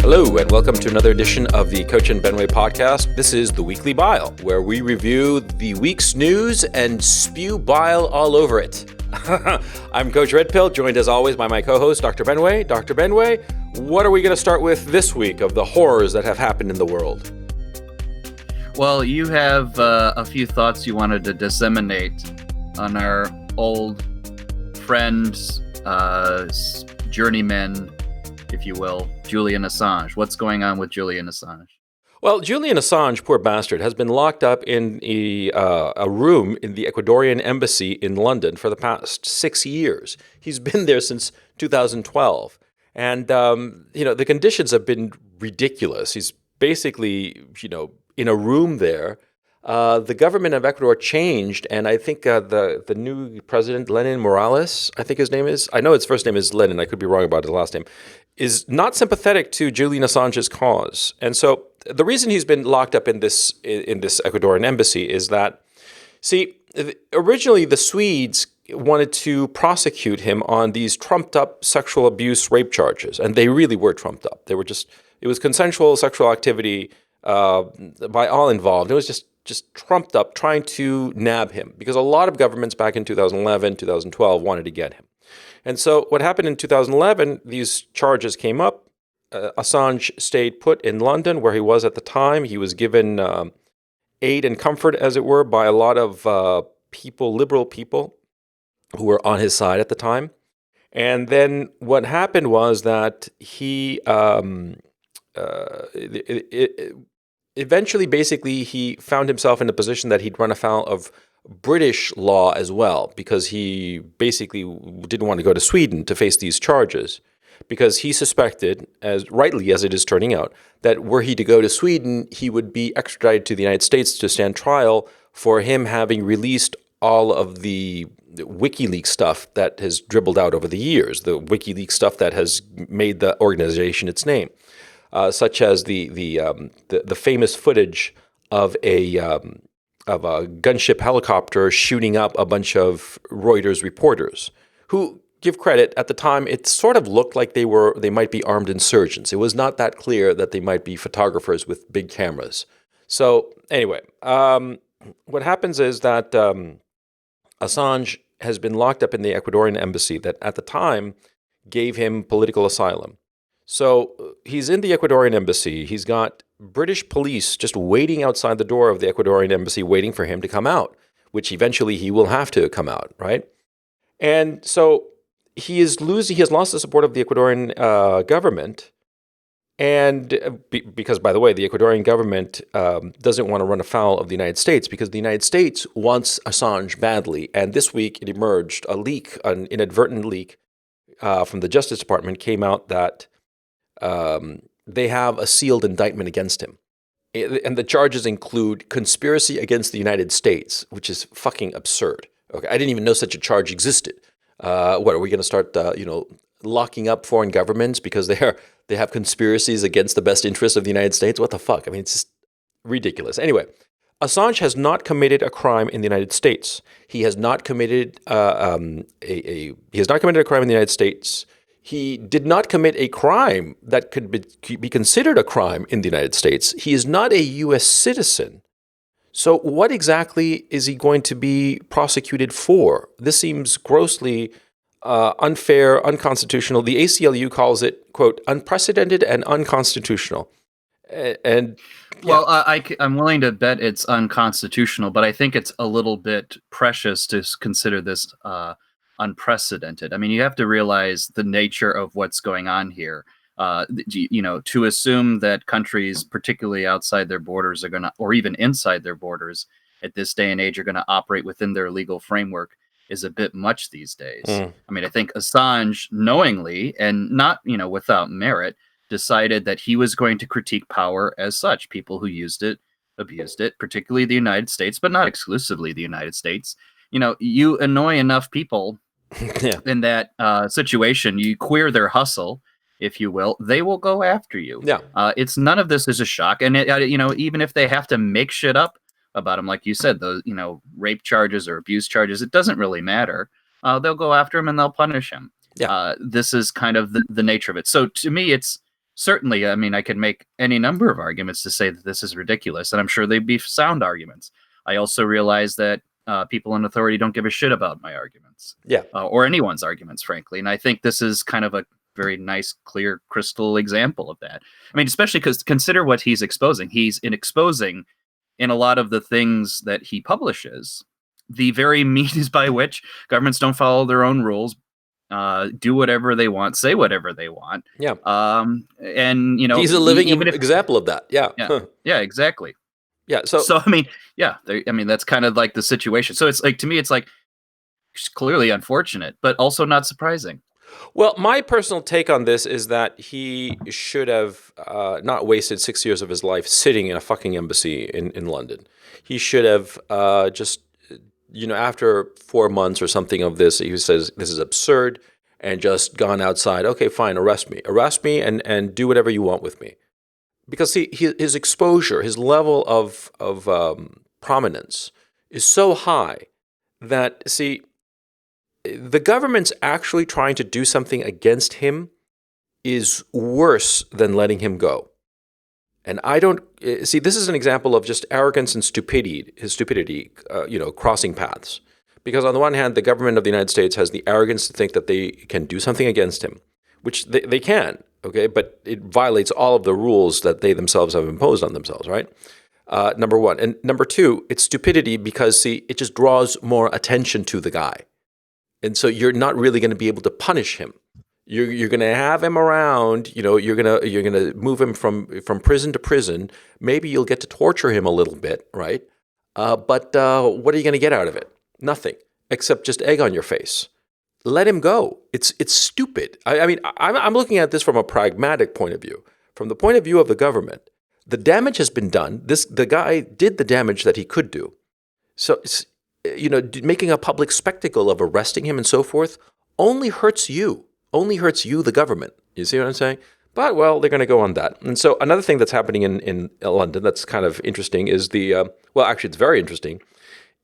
Hello, and welcome to another edition of the Coach and Benway podcast. This is the Weekly Bile, where we review the week's news and spew bile all over it. I'm Coach Red Pill, joined as always by my co-host, Dr. Benway. Dr. Benway, what are we going to start with this week of the horrors that have happened in the world? Well, you have a few thoughts you wanted to disseminate on our old friends, journeyman, if you will, Julian Assange. What's going on with Julian Assange? Well, Julian Assange, poor bastard, has been locked up in a room in the Ecuadorian embassy in London for the past 6 years. He's been there since 2012. And, the conditions have been ridiculous. He's basically, in a room there. The government of Ecuador changed, and I think the new president, Lenin Morales, I think his name is. I know his first name is Lenin. I could be wrong about his last name. Is not sympathetic to Julian Assange's cause, and so the reason he's been locked up in this Ecuadorian embassy is that, originally the Swedes wanted to prosecute him on these trumped up sexual abuse rape charges, and they really were trumped up. It was consensual sexual activity by all involved. It was just trumped up, trying to nab him, because a lot of governments back in 2011, 2012 wanted to get him. And so what happened in 2011, these charges came up. Assange stayed put in London, where he was at the time. He was given aid and comfort, as it were, by a lot of liberal people who were on his side at the time. And then what happened was that he eventually, basically, he found himself in a position that he'd run afoul of British law as well, because he basically didn't want to go to Sweden to face these charges, because he suspected, as rightly as it is turning out, that were he to go to Sweden, he would be extradited to the United States to stand trial for him having released all of the WikiLeaks stuff that has dribbled out over the years, the WikiLeaks stuff that has made the organization its name. Such as the famous footage of a gunship helicopter shooting up a bunch of Reuters reporters, who, give credit, at the time it sort of looked like they might be armed insurgents. It was not that clear that they might be photographers with big cameras. So anyway, what happens is that Assange has been locked up in the Ecuadorian embassy that at the time gave him political asylum. So he's in the Ecuadorian embassy. He's got British police just waiting outside the door of the Ecuadorian embassy, waiting for him to come out, which eventually he will have to come out, right? And so he has lost the support of the Ecuadorian government. And because, by the way, the Ecuadorian government doesn't want to run afoul of the United States, because the United States wants Assange badly. And this week it emerged, an inadvertent leak from the Justice Department came out that they have a sealed indictment against him. And the charges include conspiracy against the United States, which is fucking absurd. Okay, I didn't even know such a charge existed. What are we going to start, locking up foreign governments because they have conspiracies against the best interests of the United States? What the fuck? I mean, it's just ridiculous. Anyway, Assange has not committed a crime in the United States. He has not committed he has not committed a crime in the United States. He did not commit a crime that could be considered a crime in the United States. He is not a U.S. citizen. So what exactly is he going to be prosecuted for? This seems grossly unfair, unconstitutional. The ACLU calls it, quote, unprecedented and unconstitutional. And yeah. Well, I'm willing to bet it's unconstitutional, but I think it's a little bit precious to consider this unprecedented. I mean, you have to realize the nature of what's going on here. To assume that countries, particularly outside their borders, are going to, or even inside their borders at this day and age, are going to operate within their legal framework is a bit much these days. I mean, I think Assange knowingly and not, without merit, decided that he was going to critique power as such. People who used it, abused it, particularly the United States, but not exclusively the United States. You annoy enough people in that situation, you queer their hustle, if you will, they will go after you. Yeah. It's none of this is a shock. And, even if they have to make shit up about him. Like you said, those, rape charges or abuse charges, it doesn't really matter. They'll go after him and they'll punish him. Yeah. This is kind of the nature of it. So to me, it's certainly, I could make any number of arguments to say that this is ridiculous, and I'm sure they'd be sound arguments. I also realize that people in authority don't give a shit about my arguments. Yeah. Or anyone's arguments, frankly. And I think this is kind of a very nice, clear, crystal example of that. I mean, especially because consider what he's exposing. He's exposing in a lot of the things that he publishes, the very means by which governments don't follow their own rules, do whatever they want, say whatever they want. Yeah. And he's a living example of that. Yeah. Yeah. Yeah, exactly. Yeah. So I mean, yeah, that's kind of like the situation. So it's like, to me, it's like clearly unfortunate, but also not surprising. Well, my personal take on this is that he should have not wasted 6 years of his life sitting in a fucking embassy in London. He should have just, after 4 months or something of this, he says, this is absurd, and just gone outside. Okay, fine, arrest me and do whatever you want with me. Because his exposure, his level of prominence is so high that, the government's actually trying to do something against him is worse than letting him go. And I don't this is an example of just arrogance and stupidity, crossing paths. Because on the one hand, the government of the United States has the arrogance to think that they can do something against him, which they can, okay? But it violates all of the rules that they themselves have imposed on themselves, right? Number one. And number two, it's stupidity because, it just draws more attention to the guy. And so you're not really going to be able to punish him. You're going to have him around. You're going to move him from prison to prison. Maybe you'll get to torture him a little bit, right? But what are you going to get out of it? Nothing, except just egg on your face. Let him go. It's stupid. I'm looking at this from a pragmatic point of view. From the point of view of the government, the damage has been done. The guy did the damage that he could do. So making a public spectacle of arresting him and so forth only hurts you, the government. You see what I'm saying? But, well, they're going to go on that. And so another thing that's happening in London that's kind of interesting is actually it's very interesting,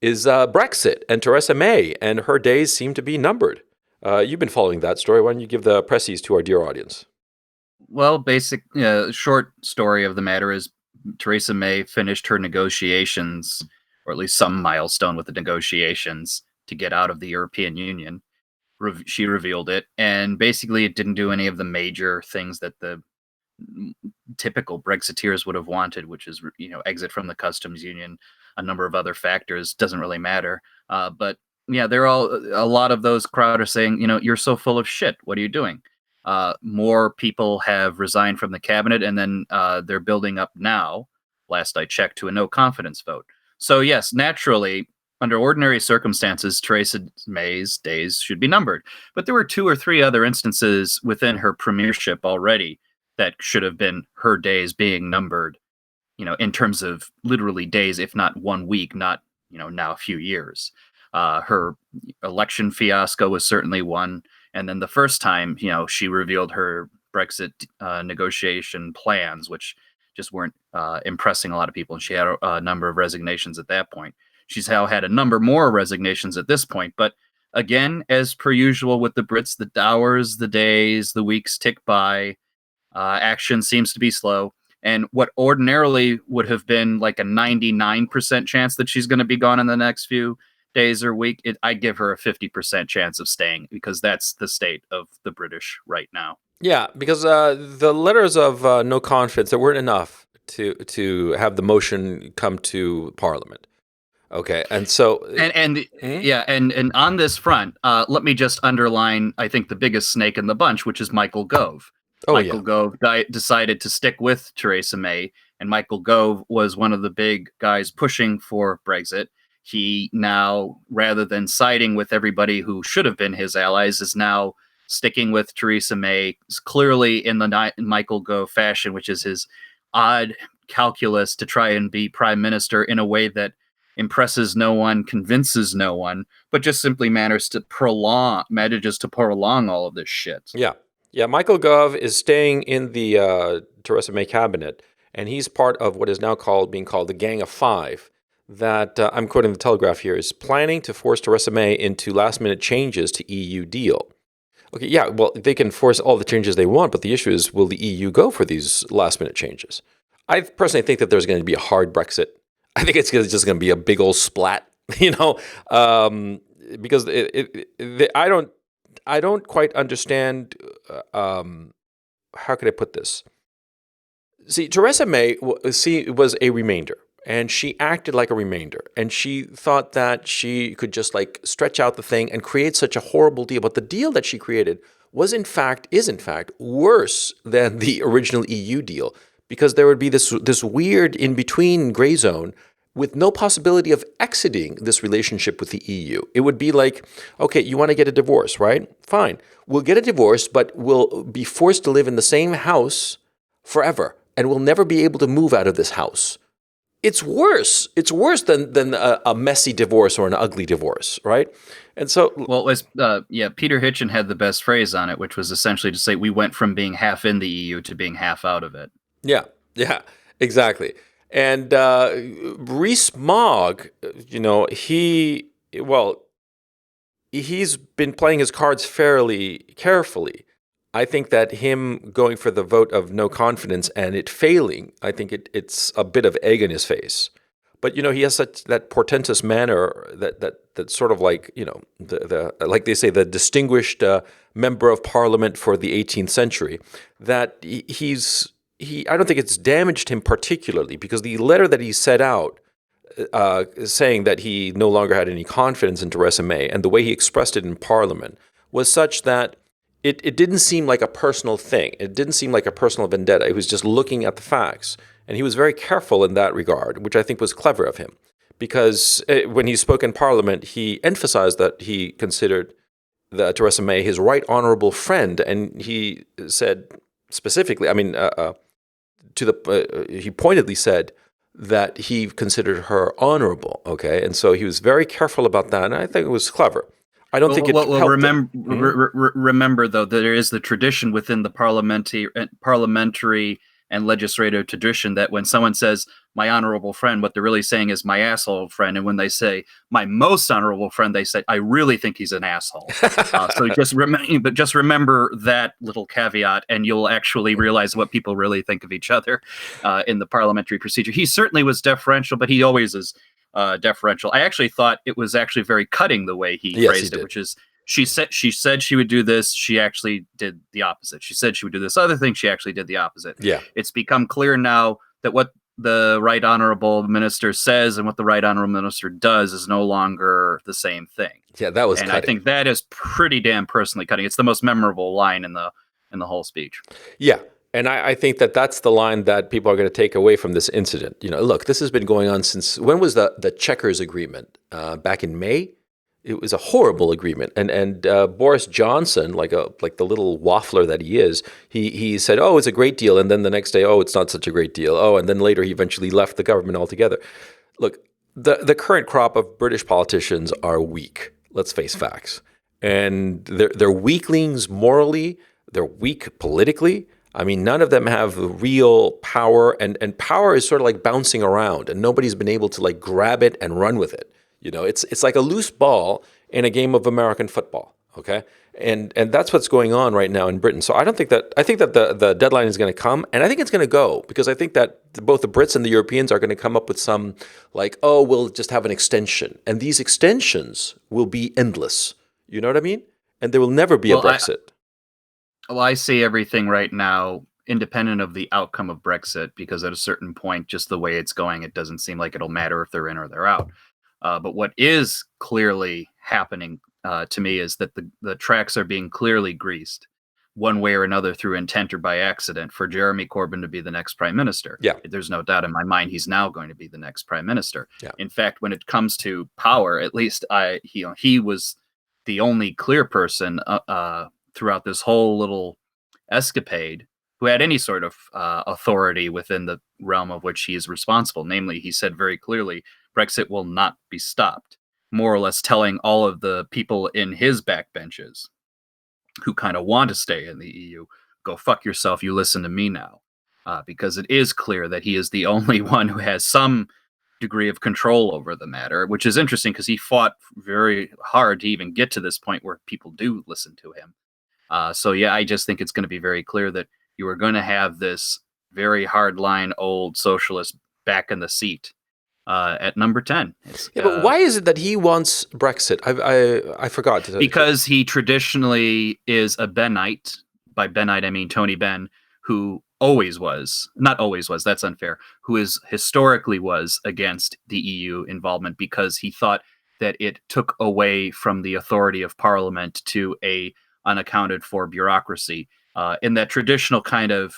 is Brexit and Theresa May, and her days seem to be numbered. You've been following that story. Why don't you give the pressies to our dear audience? Well, short story of the matter is Theresa May finished her negotiations, or at least some milestone with the negotiations, to get out of the European Union. She revealed it, and basically it didn't do any of the major things that the typical Brexiteers would have wanted, which is, exit from the customs union, a number of other factors. Doesn't really matter. But yeah, a lot of those crowd are saying, you're so full of shit. What are you doing? More people have resigned from the cabinet, and then they're building up now, last I checked, to a no confidence vote. So yes, naturally, under ordinary circumstances, Theresa May's days should be numbered. But there were 2 or 3 other instances within her premiership already that should have been her days being numbered, in terms of literally days, if not 1 week, not, now a few years. Her election fiasco was certainly one. And then the first time, she revealed her Brexit negotiation plans, which just weren't impressing a lot of people. And she had a number of resignations at that point. She's now had a number more resignations at this point. But again, as per usual with the Brits, the hours, the days, the weeks tick by. Action seems to be slow. And what ordinarily would have been like a 99% chance that she's going to be gone in the next few days or week, I'd give her a 50% chance of staying, because that's the state of the British right now. Yeah, because the letters of no confidence, there weren't enough to have the motion come to Parliament. Okay, and so and on this front, let me just underline, I think, the biggest snake in the bunch, which is Michael Gove. Michael Gove decided to stick with Theresa May, and Michael Gove was one of the big guys pushing for Brexit. He now, rather than siding with everybody who should have been his allies, is now sticking with Theresa May, clearly in the Michael Gove fashion, which is his odd calculus to try and be prime minister in a way that impresses no one, convinces no one, but just simply manages to prolong all of this shit. Yeah. Michael Gove is staying in the Theresa May cabinet, and he's part of what is now being called the Gang of Five. that I'm quoting the Telegraph here, is planning to force Theresa May into last-minute changes to EU deal. Okay, yeah, well, they can force all the changes they want, but the issue is, will the EU go for these last-minute changes? I personally think that there's going to be a hard Brexit. I think it's just going to be a big old splat, because I don't quite understand. How could I put this? See, Theresa May was a remainder, and she acted like a remainder, and she thought that she could just like stretch out the thing and create such a horrible deal. But the deal that she created is in fact worse than the original EU deal, because there would be this weird in between gray zone with no possibility of exiting this relationship with the EU. It would be like, okay, you want to get a divorce, right? Fine. We'll get a divorce, but we'll be forced to live in the same house forever, and we'll never be able to move out of this house. It's worse. It's worse than a messy divorce or an ugly divorce, right? And so, well, it was Peter Hitchen had the best phrase on it, which was essentially to say we went from being half in the EU to being half out of it. Yeah, exactly. And Rees-Mogg, he's been playing his cards fairly carefully. I think that him going for the vote of no confidence and it failing, I think it's a bit of egg in his face. But he has that portentous manner that sort of like the like they say, the distinguished member of parliament for the 18th century. That I don't think it's damaged him particularly, because the letter that he set out saying that he no longer had any confidence in Theresa May, and the way he expressed it in Parliament, was such that it didn't seem like a personal thing. It didn't seem like a personal vendetta. He was just looking at the facts. And he was very careful in that regard, which I think was clever of him. Because when he spoke in Parliament, he emphasized that he considered Theresa May his right honorable friend. And he said specifically, he pointedly said that he considered her honorable, okay? And so he was very careful about that, and I think it was clever. I don't think it helped remember, though, that there is the tradition within the parliamentary and legislative tradition that when someone says, my honorable friend, what they're really saying is my asshole friend. And when they say my most honorable friend, they say, I really think he's an asshole. So just remember that little caveat, and you'll actually realize what people really think of each other in the parliamentary procedure. He certainly was deferential, but he always is deferential. I actually thought it was actually very cutting the way he phrased it, which is, she said she would do this. She actually did the opposite. She said she would do this other thing. She actually did the opposite. Yeah. It's become clear now that what the right honorable minister says and what the right honorable minister does is no longer the same thing. Yeah, that was cutting. I think that is pretty damn personally cutting. It's the most memorable line in the whole speech. Yeah. And I think that that's the line that people are going to take away from this incident. Look, this has been going on since, when was the Chequers Agreement? Back in May? It was a horrible agreement, and Boris Johnson, like the little waffler that he is, he said, "Oh, it's a great deal," and then the next day, "Oh, it's not such a great deal." Oh, and then later he eventually left the government altogether. Look, the current crop of British politicians are weak. Let's face facts, and they're weaklings morally. They're weak politically. I mean, none of them have real power, and power is sort of like bouncing around, and nobody's been able to like grab it and run with it. It's like a loose ball in a game of American football, okay? And that's what's going on right now in Britain. So I think that the deadline is going to come, and I think it's going to go, because I think that both the Brits and the Europeans are going to come up with some like, oh, we'll just have an extension. And these extensions will be endless. You know what I mean? And there will never be a Brexit. I see everything right now independent of the outcome of Brexit, because at a certain point, just the way it's going, it doesn't seem like it'll matter if they're in or they're out. But what is clearly happening to me is that the tracks are being clearly greased one way or another, through intent or by accident, for Jeremy Corbyn to be the next prime minister. Yeah. There's no doubt in my mind he's now going to be the next prime minister. Yeah. In fact, when it comes to power, at least he was the only clear person throughout this whole little escapade who had any sort of authority within the realm of which he is responsible. Namely, he said very clearly, Brexit will not be stopped, more or less telling all of the people in his backbenches who kind of want to stay in the EU, go fuck yourself, you listen to me now. Because it is clear that he is the only one who has some degree of control over the matter, which is interesting because he fought very hard to even get to this point where people do listen to him. So yeah, I just think it's going to be very clear that you are going to have this very hardline old socialist back in the seat at number 10. Yeah, but why is it that he wants Brexit? I forgot to because he traditionally is a Benite. By Benite, I mean Tony Benn, who always was, not always was, that's unfair, who is historically was against the EU involvement because he thought that it took away from the authority of Parliament to a unaccounted for bureaucracy. In that traditional kind of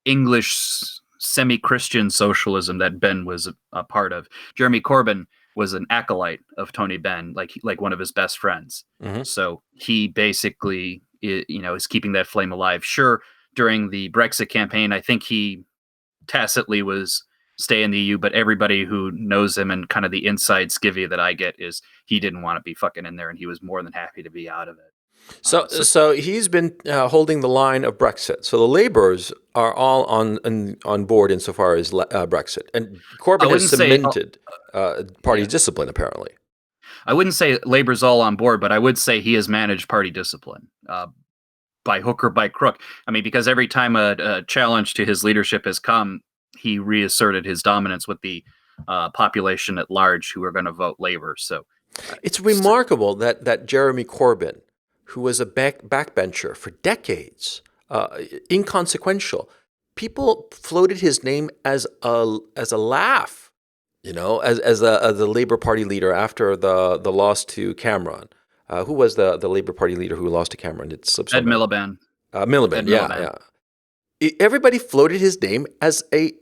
English semi-Christian socialism that Ben was a part of. Jeremy Corbyn was an acolyte of Tony Benn, like one of his best friends. Mm-hmm. So he basically, is keeping that flame alive. Sure, during the Brexit campaign, I think he tacitly was stay in the EU, but everybody who knows him and kind of the inside skivvy that I get is he didn't want to be fucking in there, and he was more than happy to be out of it. So he's been holding the line of Brexit. So the Labourers are all on board insofar as Brexit, and Corbyn has cemented party discipline. Apparently, I wouldn't say Labour's all on board, but I would say he has managed party discipline by hook or by crook. I mean, because every time a challenge to his leadership has come, he reasserted his dominance with the population at large who are going to vote Labour. So it's remarkable that Jeremy Corbyn, who was a backbencher for decades, inconsequential. People floated his name as a laugh, as the Labour Party leader after the loss to Cameron. Who was the Labour Party leader who lost to Cameron? It slips. Ed Miliband. Miliband, yeah. Everybody floated his name as a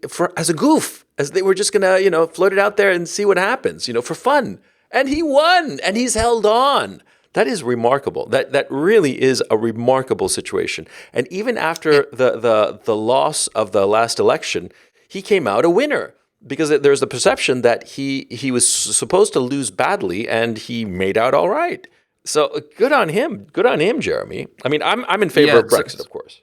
goof, as they were just gonna float it out there and see what happens, for fun. And he won, and he's held on. That is remarkable. That really is a remarkable situation. And even after the loss of the last election, he came out a winner because there's the perception that he was supposed to lose badly, and he made out all right. So good on him. Good on him, Jeremy. I mean, I'm in favor of Brexit, of course.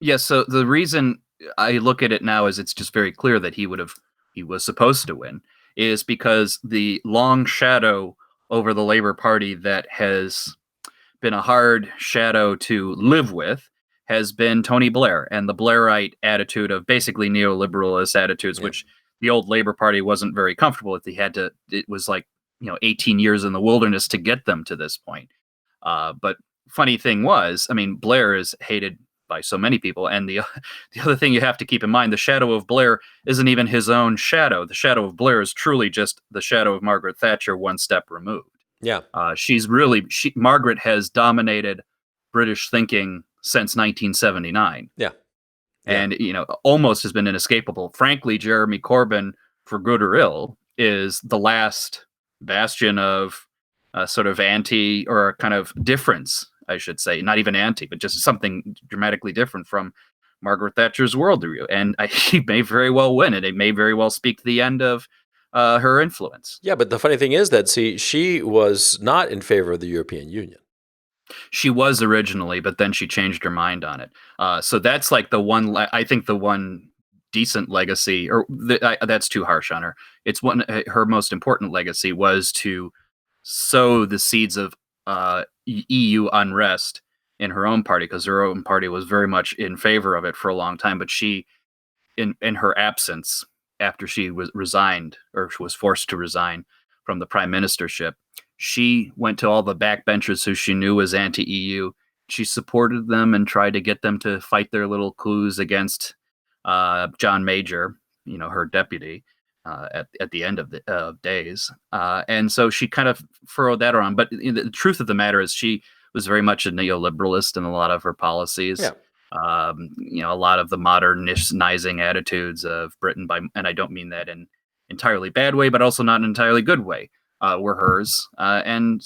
Yeah. So the reason I look at it now is it's just very clear that he was supposed to win is because the long shadow over the Labour Party that has been a hard shadow to live with has been Tony Blair and the Blairite attitude of basically neoliberalist attitudes, which the old Labour Party wasn't very comfortable with. It was like, 18 years in the wilderness to get them to this point. But funny thing was, I mean, Blair is hated by so many people. And the other thing you have to keep in mind, the shadow of Blair isn't even his own shadow. The shadow of Blair is truly just the shadow of Margaret Thatcher one step removed. Yeah. Margaret has dominated British thinking since 1979. Yeah. And, almost has been inescapable. Frankly, Jeremy Corbyn, for good or ill, is the last bastion of sort of anti or kind of difference, I should say, not even anti, but just something dramatically different from Margaret Thatcher's worldview. And he may very well win it. It may very well speak to the end of her influence. Yeah, but the funny thing is that, she was not in favor of the European Union. She was originally, but then she changed her mind on it. So that's like the one decent legacy, or that's too harsh on her. It's her most important legacy was to sow the seeds of EU unrest in her own party, because her own party was very much in favor of it for a long time. But she, in her absence, after she was resigned, or she was forced to resign from the prime ministership, she went to all the backbenchers who she knew was anti-EU. She supported them and tried to get them to fight their little coups against John Major, her deputy, at the end of the days. And so she kind of furrowed that around. But the truth of the matter is she was very much a neoliberalist in a lot of her policies. Yeah. A lot of the modernizing attitudes of Britain, and I don't mean that in entirely bad way, but also not an entirely good way, were hers. And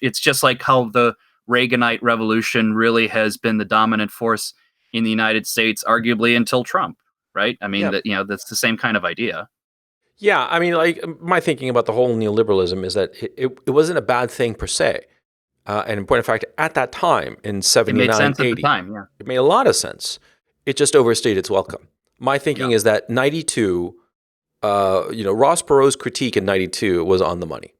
it's just like how the Reaganite revolution really has been the dominant force in the United States, arguably until Trump, right? I mean, that's the same kind of idea. Yeah, I mean, like, my thinking about the whole neoliberalism is that it wasn't a bad thing per se. And in point of fact, at that time, in 79, it made sense 80, at the time, yeah. It made a lot of sense. It just overstayed its welcome. My thinking is that 92 Ross Perot's critique in '92 was on the money,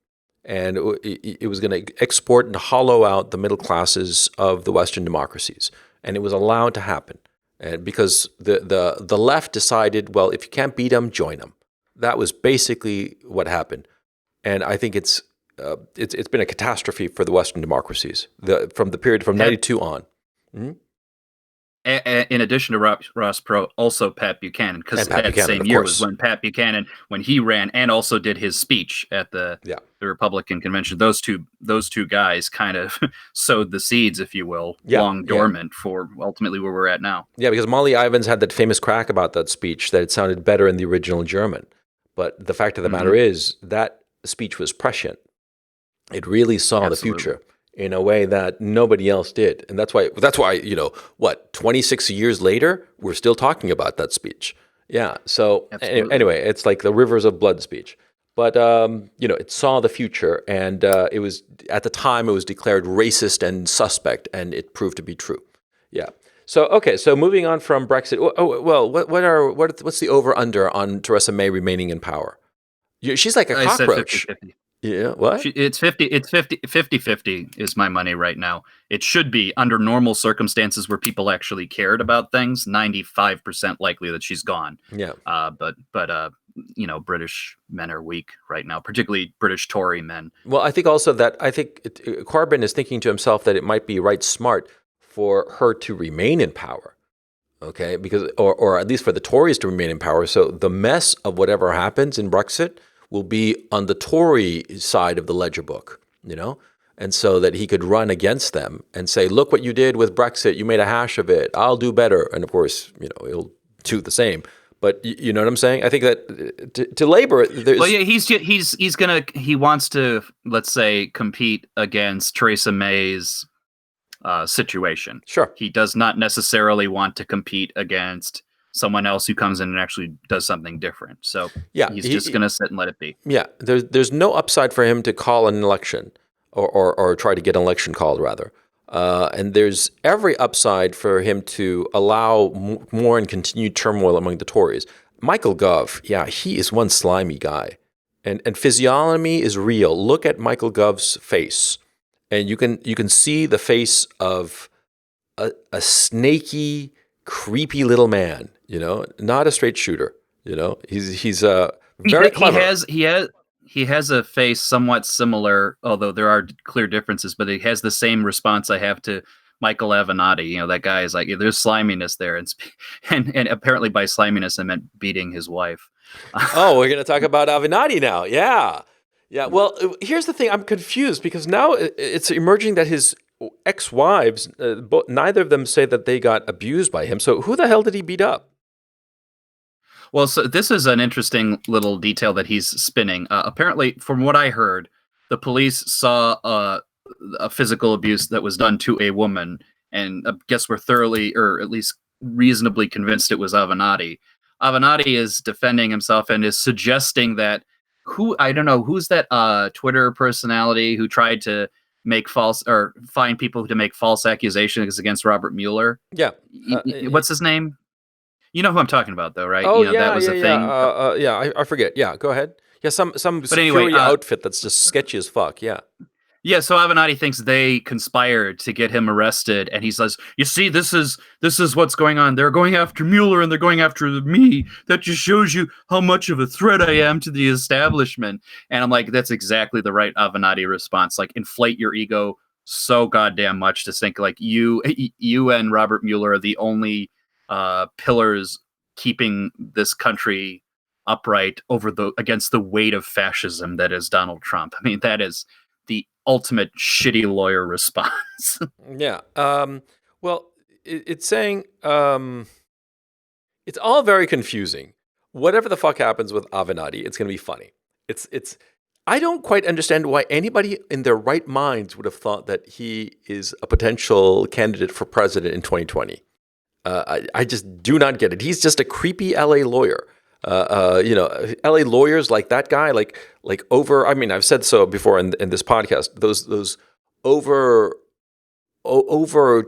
and it was going to export and hollow out the middle classes of the Western democracies, and it was allowed to happen, and because the left decided, well, if you can't beat them, join them. That was basically what happened, and I think it's been a catastrophe for the Western democracies from the period from '92 on. Mm-hmm. In addition to Ross Perot, also Pat Buchanan, because that same year was when Pat Buchanan, when he ran and also did his speech at the Republican convention. Those two guys kind of sowed the seeds, if you will, long dormant for ultimately where we're at now. Yeah, because Molly Ivins had that famous crack about that speech that it sounded better in the original German. But the fact of the matter is that speech was prescient. It really saw the future in a way that nobody else did. And that's why 26 years later, we're still talking about that speech. Yeah. So anyway, it's like the rivers of blood speech. But, it saw the future, and it was, at the time, it was declared racist and suspect, and it proved to be true. Yeah. So, okay, so moving on from Brexit, what's the over-under on Theresa May remaining in power? She's like a cockroach. I said 50-50. Yeah, what? It's 50-50 is my money right now. It should be, under normal circumstances where people actually cared about things, 95% likely that she's gone. Yeah. But British men are weak right now, particularly British Tory men. Well, I think also that Corbyn is thinking to himself that it might be smart for her to remain in power. Okay, because or at least for the Tories to remain in power. So the mess of whatever happens in Brexit will be on the Tory side of the ledger book, and so that he could run against them and say, look what you did with Brexit. You made a hash of it. I'll do better. And of course, he'll do the same. But you know what I'm saying? I think that to Labour, there's... Well, yeah, he wants to, let's say, compete against Theresa May's situation. Sure. He does not necessarily want to compete against someone else who comes in and actually does something different. So he's just going to sit and let it be. Yeah, there's no upside for him to call an election or try to get an election called, rather. And there's every upside for him to allow more and continued turmoil among the Tories. Michael Gove, he is one slimy guy. And physiognomy is real. Look at Michael Gove's face. And you can see the face of a snaky, creepy little man, not a straight shooter. He's very clever. He has a face somewhat similar, although there are clear differences, but he has the same response I have to Michael Avenatti. That guy is like, there's sliminess there. And apparently by sliminess, I meant beating his wife. Oh, we're going to talk about Avenatti now. Yeah. Yeah. Well, here's the thing. I'm confused because now it's emerging that his ex-wives, neither of them say that they got abused by him. So who the hell did he beat up? Well, so this is an interesting little detail that he's spinning. Apparently, from what I heard, the police saw a physical abuse that was done to a woman, and I guess we're thoroughly, or at least reasonably convinced it was Avenatti. Avenatti is defending himself and is suggesting that who's that Twitter personality who tried to make find people to make false accusations against Robert Mueller. Yeah. What's his name? You know who I'm talking about, though, right? Oh, that was a thing. I forget. Yeah, go ahead. Yeah, some security outfit that's just sketchy as fuck. Yeah. Yeah, so Avenatti thinks they conspired to get him arrested, and he says, "You see, this is what's going on. They're going after Mueller, and they're going after me. That just shows you how much of a threat I am to the establishment." And I'm like, that's exactly the right Avenatti response. Like, inflate your ego so goddamn much to think like you and Robert Mueller are the only pillars keeping this country upright against the weight of fascism that is Donald Trump. I mean, that is the ultimate shitty lawyer response. Yeah. Well, it's saying it's all very confusing. Whatever the fuck happens with Avenatti, it's going to be funny. It's. I don't quite understand why anybody in their right minds would have thought that he is a potential candidate for president in 2020. I just do not get it. He's just a creepy LA lawyer. LA lawyers like that guy, like over. I mean, I've said so before in this podcast. Those over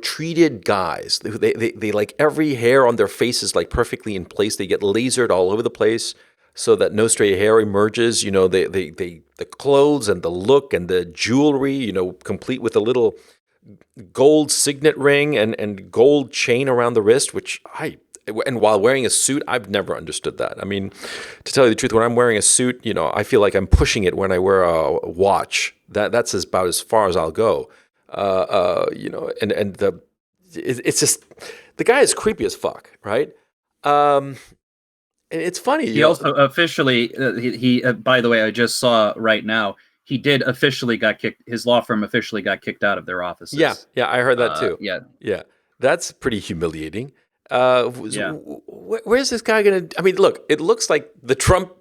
treated guys. They like every hair on their face is like perfectly in place. They get lasered all over the place. so that no stray hair emerges. The clothes and the look and the jewelry, complete with a little gold signet ring and gold chain around the wrist, and while wearing a suit, I've never understood that. I mean, to tell you the truth, when I'm wearing a suit, I feel like I'm pushing it when I wear a watch. That's about as far as I'll go. It's just, the guy is creepy as fuck, right? It's funny. He also officially, by the way, I just saw right now, he did officially got kicked. His law firm officially got kicked out of their offices. Yeah, I heard that too. Yeah, that's pretty humiliating. Where's this guy gonna? I mean, look, it looks like the Trump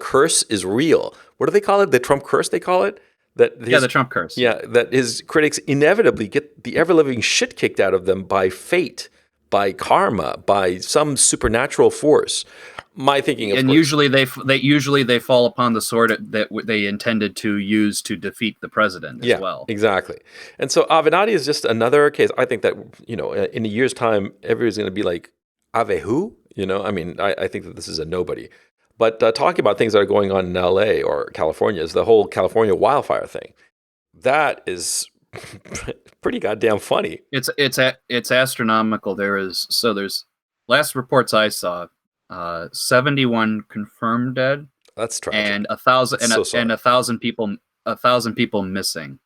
curse is real. What do they call it? The Trump curse, they call it. The Trump curse. Yeah, that his critics inevitably get the ever-living shit kicked out of them by fate, by karma, by some supernatural force. My thinking, of course, usually they fall upon the sword that they intended to use to defeat the president as well. Exactly. And so Avenatti is just another case. I think that in a year's time, everybody's going to be like, Ave who? I mean, I think that this is a nobody. But talking about things that are going on in L.A. or California is the whole California wildfire thing. That is pretty goddamn funny. It's astronomical. There's last reports I saw. 71 confirmed dead. That's tragic. And 1,000 people missing.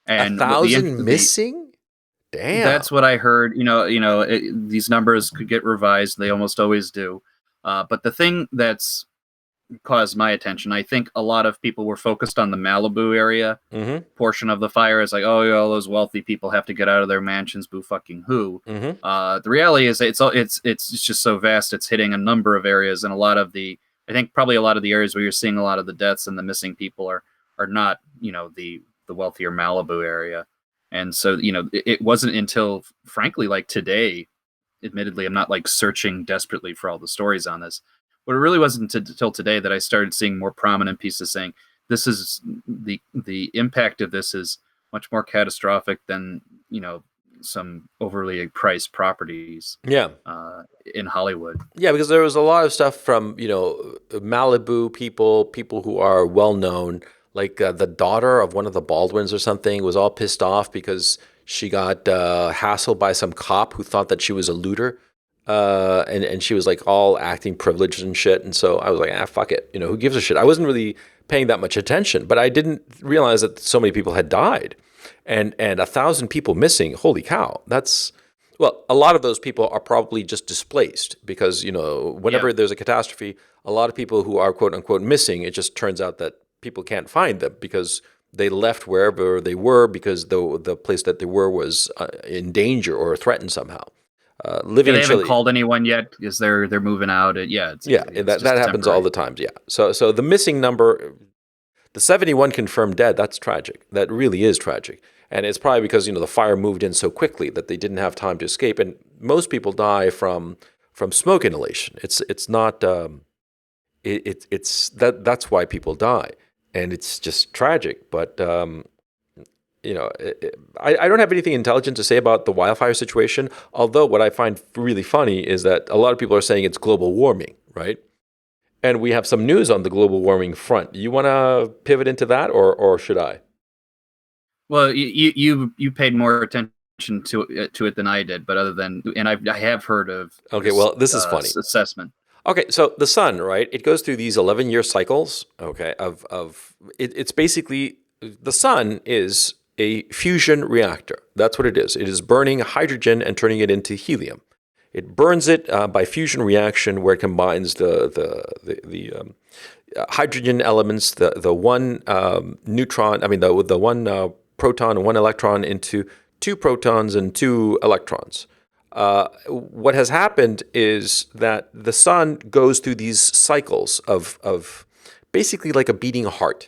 And 1,000 missing? Damn. That's what I heard. These numbers could get revised. They almost always do. But the thing that's caused my attention, I think a lot of people were focused on the Malibu area portion of the fire. It's like, oh, yeah, all those wealthy people have to get out of their mansions. Boo fucking who. The reality is it's just so vast. It's hitting a number of areas, and I think probably a lot of the areas where you're seeing a lot of the deaths and the missing people are not the wealthier Malibu area. And so it wasn't until, frankly, like today, admittedly, I'm not like searching desperately for all the stories on this. But it really wasn't until today that I started seeing more prominent pieces saying this is the impact of this is much more catastrophic than some overly priced properties. In Hollywood. Yeah, because there was a lot of stuff from Malibu people who are well known, like the daughter of one of the Baldwins or something was all pissed off because she got hassled by some cop who thought that she was a looter. And she was like all acting privileged and shit. And so I was like, fuck it. Who gives a shit? I wasn't really paying that much attention, but I didn't realize that so many people had died and 1,000 people missing. Holy cow. A lot of those people are probably just displaced because, whenever there's a catastrophe, a lot of people who are quote unquote missing, it just turns out that people can't find them because they left wherever they were because the place that they were was in danger or threatened somehow. They haven't called anyone yet because they're moving out. That happens all the time. Yeah. So the missing number, the 71 confirmed dead. That's tragic. That really is tragic, and it's probably because the fire moved in so quickly that they didn't have time to escape. And most people die from smoke inhalation. It's not. That's why people die, and it's just tragic. But I don't have anything intelligent to say about the wildfire situation, although what I find really funny is that a lot of people are saying it's global warming, right? And we have some news on the global warming front. You want to pivot into that, or should I? Well, you paid more attention to it than I did, but I have heard of. Okay, well, this is funny. Assessment. Okay, so the sun, right? It goes through these 11-year cycles. Okay, it's basically the sun is a fusion reactor. That's what it is. It is burning hydrogen and turning it into helium. It burns it by fusion reaction, where it combines the hydrogen elements, the one neutron. I mean, the one proton and one electron into two protons and two electrons. What has happened is that the sun goes through these cycles of basically like a beating heart.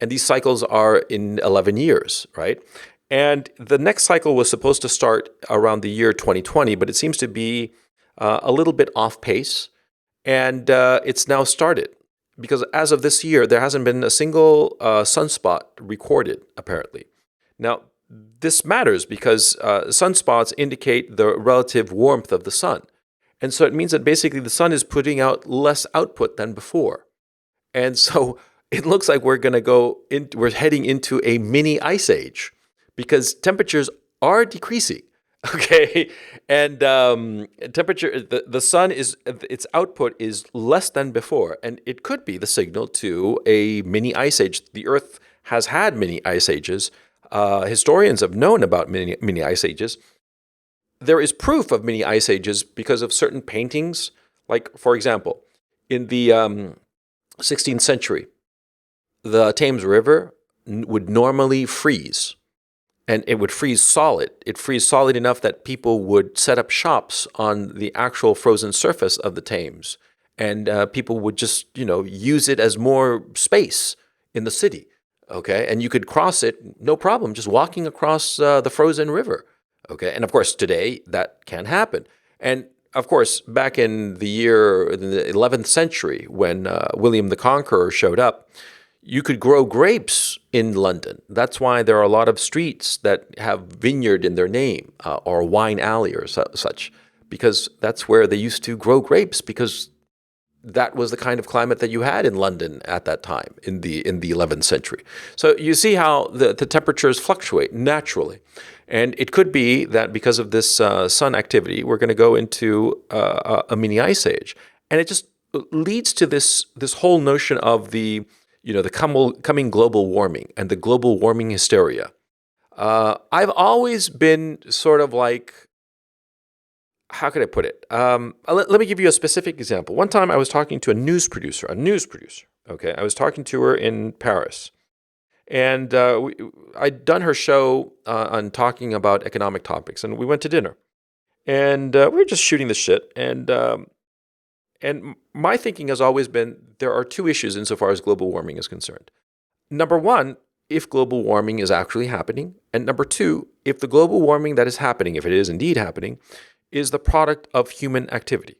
And these cycles are in 11 years, right? And the next cycle was supposed to start around the year 2020, but it seems to be a little bit off pace. And it's now started because as of this year, there hasn't been a single sunspot recorded, apparently. Now, this matters because sunspots indicate the relative warmth of the sun. And so it means that basically the sun is putting out less output than before. And so it looks like we're heading into a mini ice age because temperatures are decreasing. Okay. And temperature, the sun its output is less than before. And it could be the signal to a mini ice age. The Earth has had mini ice ages. Historians have known about mini ice ages. There is proof of mini ice ages because of certain paintings. Like, for example, in the 16th century, the Thames River would normally freeze, and it would freeze solid. It freeze solid enough that people would set up shops on the actual frozen surface of the Thames, and people would just, use it as more space in the city. Okay, and you could cross it no problem, just walking across the frozen river. Okay, and of course today that can't happen. And of course, back in the 11th century, when William the Conqueror showed up, you could grow grapes in London. That's why there are a lot of streets that have vineyard in their name, or wine alley or such, because that's where they used to grow grapes, because that was the kind of climate that you had in London at that time in the 11th century. So you see how the temperatures fluctuate naturally. And it could be that because of this sun activity, we're going to go into a mini ice age. And it just leads to this whole notion of the coming global warming and the global warming hysteria. I've always been sort of like, how could I put it? Let me give you a specific example. One time I was talking to a news producer. Okay, I was talking to her in Paris. And I'd done her show on talking about economic topics, and we went to dinner. And we were just shooting the shit. And my thinking has always been there are two issues insofar as global warming is concerned. Number one, if global warming is actually happening. And number two, if the global warming that is happening, if it is indeed happening, is the product of human activity.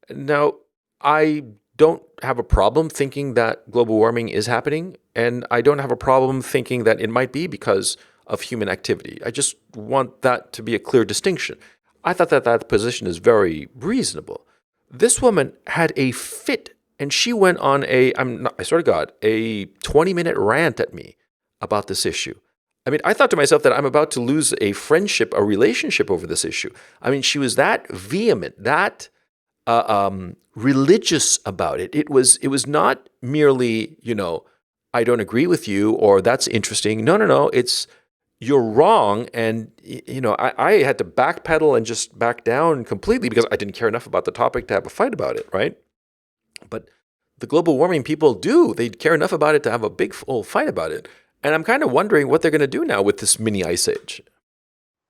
Now, I don't have a problem thinking that global warming is happening, and I don't have a problem thinking that it might be because of human activity. I just want that to be a clear distinction. I thought that position is very reasonable. This woman had a fit, and she went on I swear to God, a 20-minute rant at me about this issue. I mean, I thought to myself that I'm about to lose a friendship, a relationship over this issue. I mean, she was that vehement, that religious about it. It was not merely, I don't agree with you or that's interesting. No. It's you're wrong. And, I had to backpedal and just back down completely because I didn't care enough about the topic to have a fight about it, right? But the global warming people do. They care enough about it to have a big old fight about it. And I'm kind of wondering what they're going to do now with this mini ice age.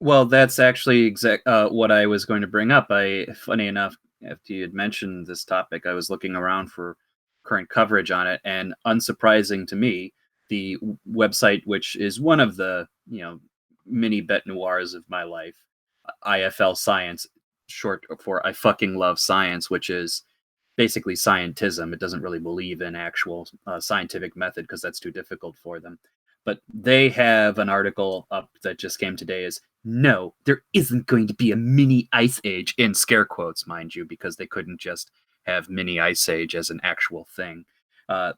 Well, that's actually what I was going to bring up. Funny enough, after you had mentioned this topic, I was looking around for current coverage on it, and unsurprising to me, the website, which is one of the mini bête noirs of my life, IFL Science, short for I fucking love science, which is basically scientism. It doesn't really believe in actual scientific method because that's too difficult for them. But they have an article up that just came today is, no, there isn't going to be a mini ice age, in scare quotes, mind you, because they couldn't just have mini ice age as an actual thing.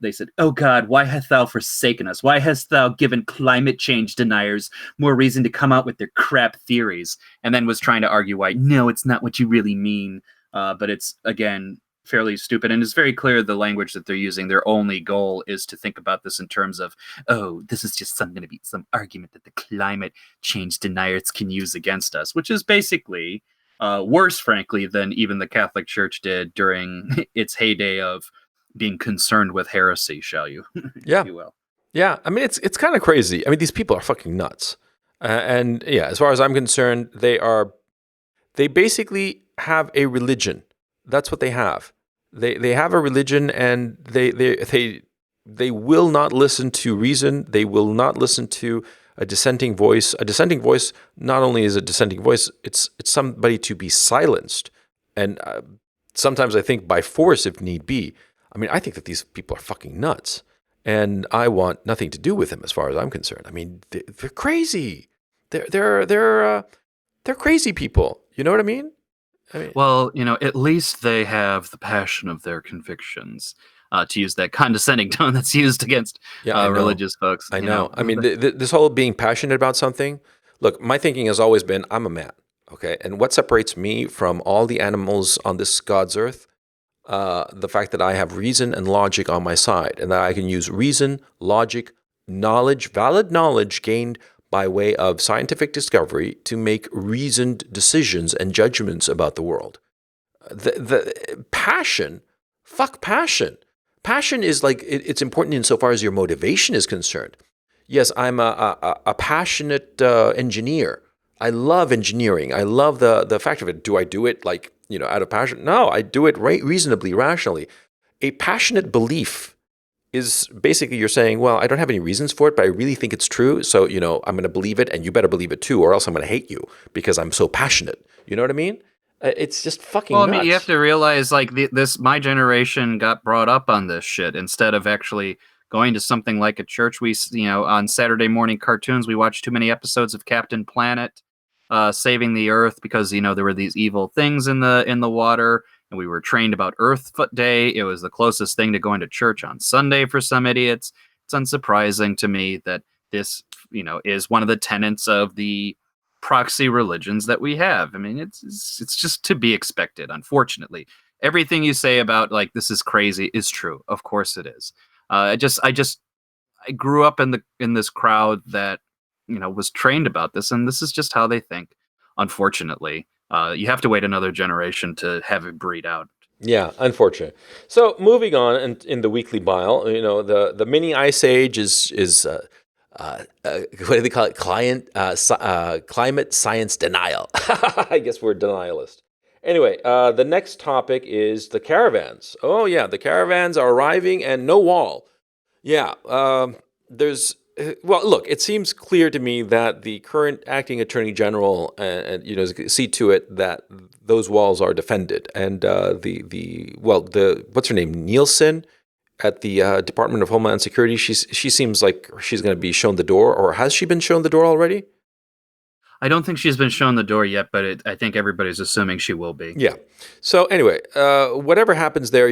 They said, oh God, why hast thou forsaken us? Why hast thou given climate change deniers more reason to come out with their crap theories? And then was trying to argue why, no, it's not what you really mean. But it's, again, fairly stupid, and it's very clear the language that they're using. Their only goal is to think about this in terms of, oh, this is just going to be some argument that the climate change deniers can use against us, which is basically worse, frankly, than even the Catholic Church did during its heyday of being concerned with heresy, shall you? Yeah. If you will. Yeah. I mean, it's kind of crazy. I mean, these people are fucking nuts. And yeah, as far as I'm concerned, they basically have a religion. That's what they have. They have a religion, and they will not listen to reason. They will not listen to a dissenting voice. A dissenting voice not only is a dissenting voice, it's somebody to be silenced, and sometimes I think by force if need be. I mean, I think that these people are fucking nuts, and I want nothing to do with them as far as I'm concerned. I mean, they're crazy. They're crazy people. You know what I mean? Well, at least they have the passion of their convictions. to use that condescending tone that's used against Yeah, I know. religious folks. I You know. know, I mean, this whole being passionate about something. Look, my thinking has always been, I'm a man. Okay, and what separates me from all the animals on this God's earth? The fact that I have reason and logic on my side, and that I can use reason, logic, knowledge, valid knowledge gained by way of scientific discovery to make reasoned decisions and judgments about the world. The passion, fuck passion. Passion is like it's important insofar as your motivation is concerned. Yes, I'm a passionate engineer. I love engineering. I love the fact of it. Do I do it like out of passion? No, I do it reasonably, rationally. A passionate belief is basically you're saying, well, I don't have any reasons for it, but I really think it's true. So I'm going to believe it, and you better believe it too, or else I'm going to hate you because I'm so passionate. You know what I mean? It's just well, fucking I mean, you have nuts. to realize like this. My generation got brought up on this shit instead of actually going to something like a church. We, on Saturday morning cartoons, we watched too many episodes of Captain Planet, saving the Earth because there were these evil things in the water, and we were trained about Earth Foot Day. It was the closest thing to going to church on Sunday for some idiots. It's unsurprising to me that this, is one of the tenets of the proxy religions that we have. I mean, it's just to be expected. Unfortunately, everything you say about like this is crazy is true. Of course it is. I grew up in this crowd that was trained about this, and this is just how they think. Unfortunately, you have to wait another generation to have it breed out. Yeah, unfortunate. So moving on, in the Weekly Bile, the mini ice age is what do they call it? Climate science denial. I guess we're denialist. Anyway, the next topic is the caravans. Oh yeah, the caravans are arriving and no wall. Yeah, there's well, look, it seems clear to me that the current acting attorney general see to it that those walls are defended, and the what's her name, Nielsen at the Department of Homeland Security, she seems like she's going to be shown the door, or has she been shown the door already? I don't think she's been shown the door yet, but I think everybody's assuming she will be. Yeah. So anyway, whatever happens there,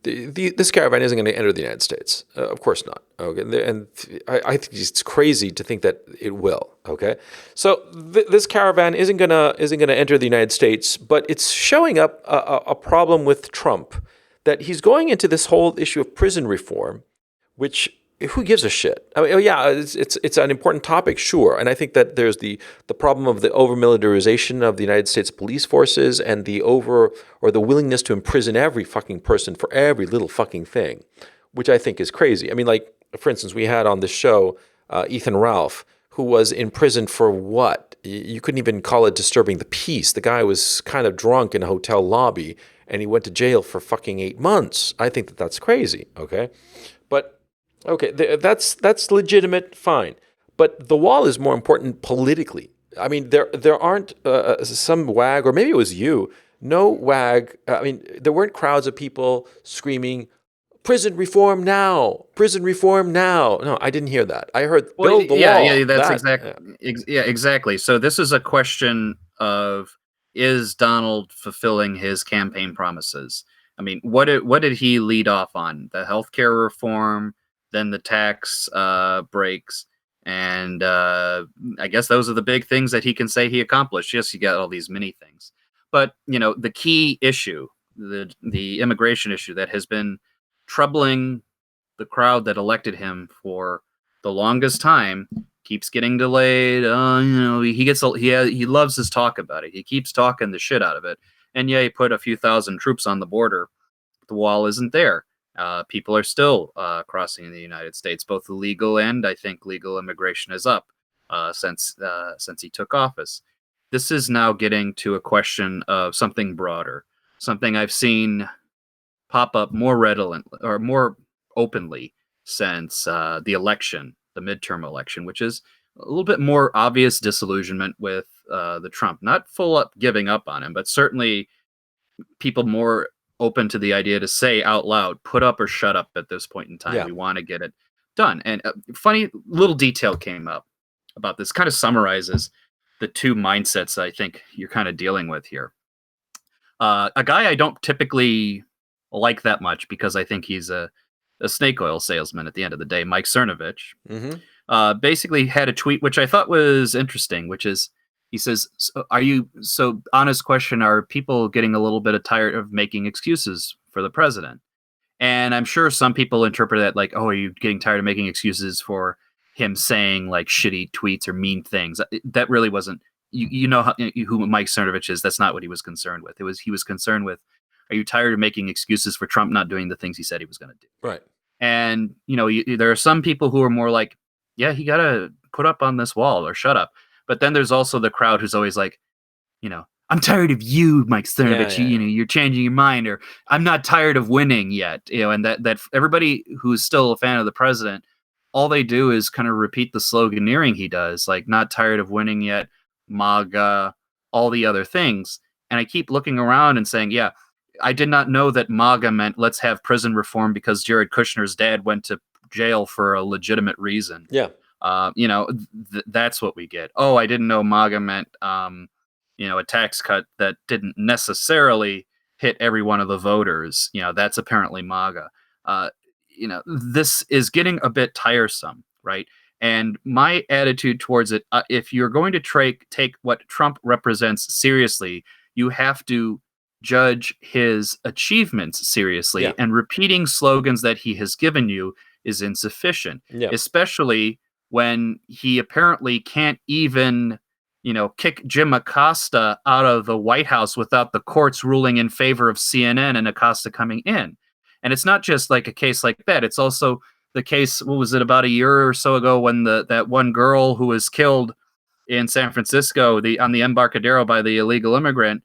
this caravan isn't going to enter the United States. Of course not. Okay, and I think it's crazy to think that it will. Okay, so this caravan isn't gonna enter the United States, but it's showing up a problem with Trump, that he's going into this whole issue of prison reform, which who gives a shit? I mean, yeah, it's an important topic, sure, and I think that there's the problem of the over militarization of the United States police forces and the willingness to imprison every fucking person for every little fucking thing, which I think is crazy. I mean, like for instance, we had on this show Ethan Ralph, who was in prison for what? You couldn't even call it disturbing the peace. The guy was kind of drunk in a hotel lobby, and he went to jail for fucking 8 months. I think that that's crazy. Okay, but okay, that's legitimate, fine. But the wall is more important politically. I mean, there aren't some wag, or maybe it was you. No wag. I mean, there weren't crowds of people screaming, "Prison reform now! Prison reform now!" No, I didn't hear that. I heard Well, build the yeah, wall. that's That exactly. So this is a question of, is Donald fulfilling his campaign promises? I mean, what did he lead off on? The healthcare reform, then the tax breaks, and I guess those are the big things that he can say he accomplished. Yes, you got all these mini things, but the key issue, the immigration issue that has been troubling the crowd that elected him for the longest time, keeps getting delayed. He loves his talk about it. He keeps talking the shit out of it. And yeah, he put a few thousand troops on the border. The wall isn't there. People are still crossing the United States, both illegal and I think legal immigration is up since he took office. This is now getting to a question of something broader, something I've seen pop up more redolent or more openly since the election, the midterm election, which is a little bit more obvious disillusionment with the Trump. Not full up giving up on him, but certainly people more open to the idea to say out loud, "Put up or shut up." At this point in time, yeah. we want to get it done. And funny little detail came up about this. Kind of summarizes the two mindsets I think you're kind of dealing with here. A guy I don't typically like that much because I think he's a snake oil salesman at the end of the day. Mike Cernovich basically had a tweet which I thought was interesting, which is he says, honest question, are people getting a little bit tired of making excuses for the president? And I'm sure some people interpret that like, oh, are you getting tired of making excuses for him saying like shitty tweets or mean things? That really wasn't, you know who Mike Cernovich is. That's not what he was concerned with. He was concerned with, are you tired of making excuses for Trump not doing the things he said he was going to do? Right. And, there are some people who are more like, yeah, he got to put up on this wall or shut up. But then there's also the crowd who's always like, I'm tired of you, Mike Cernovich. Yeah. You're changing your mind, or I'm not tired of winning yet. And that everybody who's still a fan of the president, all they do is kind of repeat the sloganeering he does, like not tired of winning yet, MAGA, all the other things. And I keep looking around and saying, yeah, I did not know that MAGA meant let's have prison reform because Jared Kushner's dad went to jail for a legitimate reason. Yeah. That's what we get. Oh, I didn't know MAGA meant, a tax cut that didn't necessarily hit every one of the voters. That's apparently MAGA. This is getting a bit tiresome, right? And my attitude towards it, if you're going to take what Trump represents seriously, you have to judge his achievements seriously. Yeah. And repeating slogans that he has given you is insufficient, especially when he apparently can't even, kick Jim Acosta out of the White House without the courts ruling in favor of CNN and Acosta coming in. And it's not just like a case like that. It's also the case, what was it, about a year or so ago when that one girl who was killed in San Francisco on the Embarcadero by the illegal immigrant,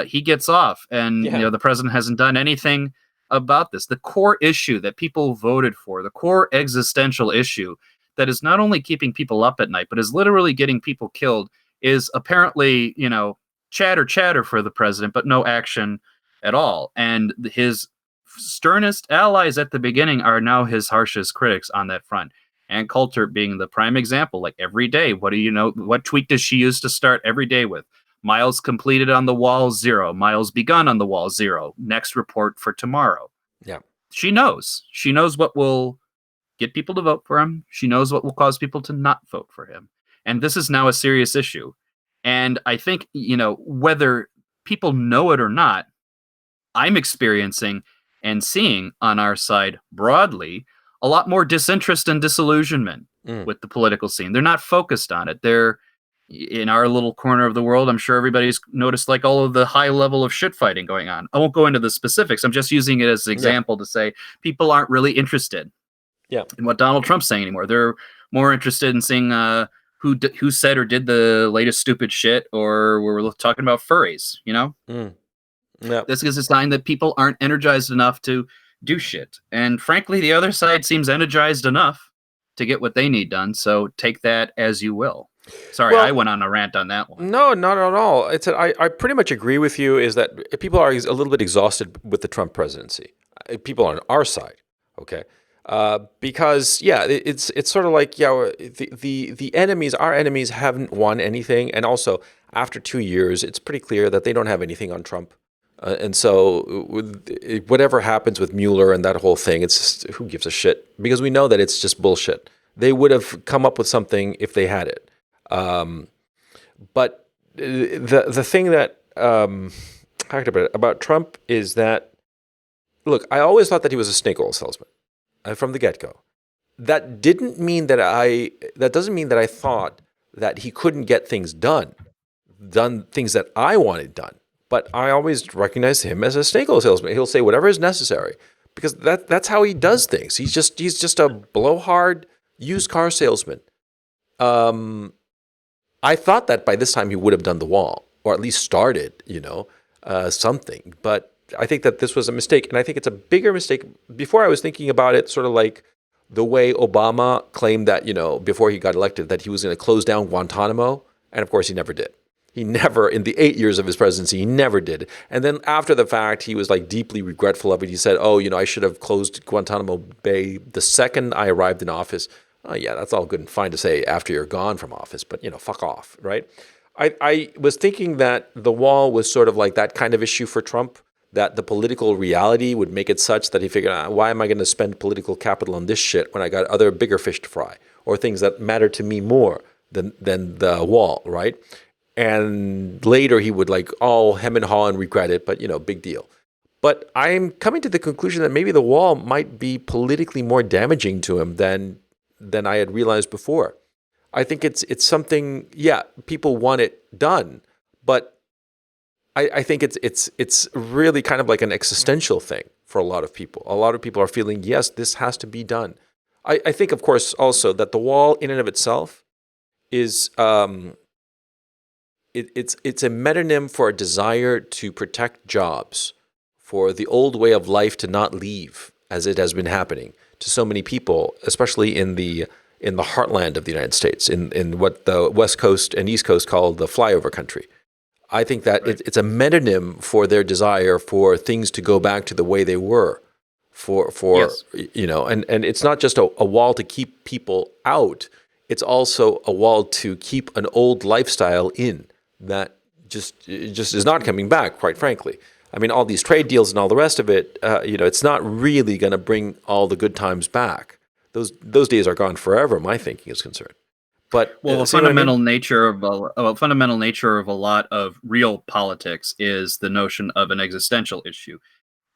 he gets off. And, the president hasn't done anything about this. The core issue that people voted for, the core existential issue that is not only keeping people up at night, but is literally getting people killed, is apparently, chatter for the president, but no action at all. And his sternest allies at the beginning are now his harshest critics on that front. And Coulter being the prime example, like every day, what tweet does she use to start every day with? Miles completed on the wall, 0. Miles begun on the wall, 0. Next report for tomorrow. Yeah. She knows what will get people to vote for him. She knows what will cause people to not vote for him. And this is now a serious issue. And I think, whether people know it or not, I'm experiencing and seeing on our side broadly a lot more disinterest and disillusionment with the political scene. They're not focused on it. They're in our little corner of the world. I'm sure everybody's noticed like all of the high level of shit fighting going on. I won't go into the specifics. I'm just using it as an example to say people aren't really interested in what Donald Trump's saying anymore. They're more interested in seeing who said or did the latest stupid shit, or we're talking about furries, This is a sign that people aren't energized enough to do shit. And frankly, the other side seems energized enough to get what they need done. So take that as you will. Sorry, I went on a rant on that one. No, not at all. I pretty much agree with you, is that people are a little bit exhausted with the Trump presidency. People on our side, okay? Because it's sort of like the enemies, our enemies, haven't won anything, and also after 2 years, it's pretty clear that they don't have anything on Trump, and so whatever happens with Mueller and that whole thing, it's just, who gives a shit? Because we know that it's just bullshit. They would have come up with something if they had it, but the thing that about Trump is that, look, I always thought that he was a snake oil salesman. From the get-go. That doesn't mean that I thought that he couldn't get things done things that I wanted done. But I always recognized him as a snake oil salesman. He'll say whatever is necessary because that's how he does things. He's just a blowhard used car salesman. I thought that by this time he would have done the wall, or at least started, something. But I think that this was a mistake, and I think it's a bigger mistake. Before I was thinking about it sort of like the way Obama claimed that, before he got elected, that he was going to close down Guantanamo, and of course he never did. He never, in the 8 years of his presidency, he never did. And then after the fact, he was like deeply regretful of it. He said, I should have closed Guantanamo Bay the second I arrived in office. Oh yeah, that's all good and fine to say after you're gone from office, but fuck off, right? I was thinking that the wall was sort of like that kind of issue for Trump, that the political reality would make it such that he figured, why am I going to spend political capital on this shit when I got other bigger fish to fry, or things that matter to me more than the wall, right? And later he would like all hem and haw and regret it, but big deal. But I'm coming to the conclusion that maybe the wall might be politically more damaging to him than I had realized before. I think it's something. Yeah, people want it done, but I think it's really kind of like an existential thing for a lot of people. A lot of people are feeling, yes, this has to be done. I think, of course, also that the wall in and of itself is it's a metonym for a desire to protect jobs, for the old way of life to not leave, as it has been happening to so many people, especially in the heartland of the United States, in what the West Coast and East Coast call the flyover country. I think that Right. it's a metonym for their desire for things to go back to the way they were, for Yes. and it's not just a wall to keep people out. It's also a wall to keep an old lifestyle in that just is not coming back, quite frankly. I mean, all these trade deals and all the rest of it, it's not really going to bring all the good times back. Those days are gone forever, my thinking is concerned. But Well, see what I mean? fundamental nature of a lot of real politics is the notion of an existential issue.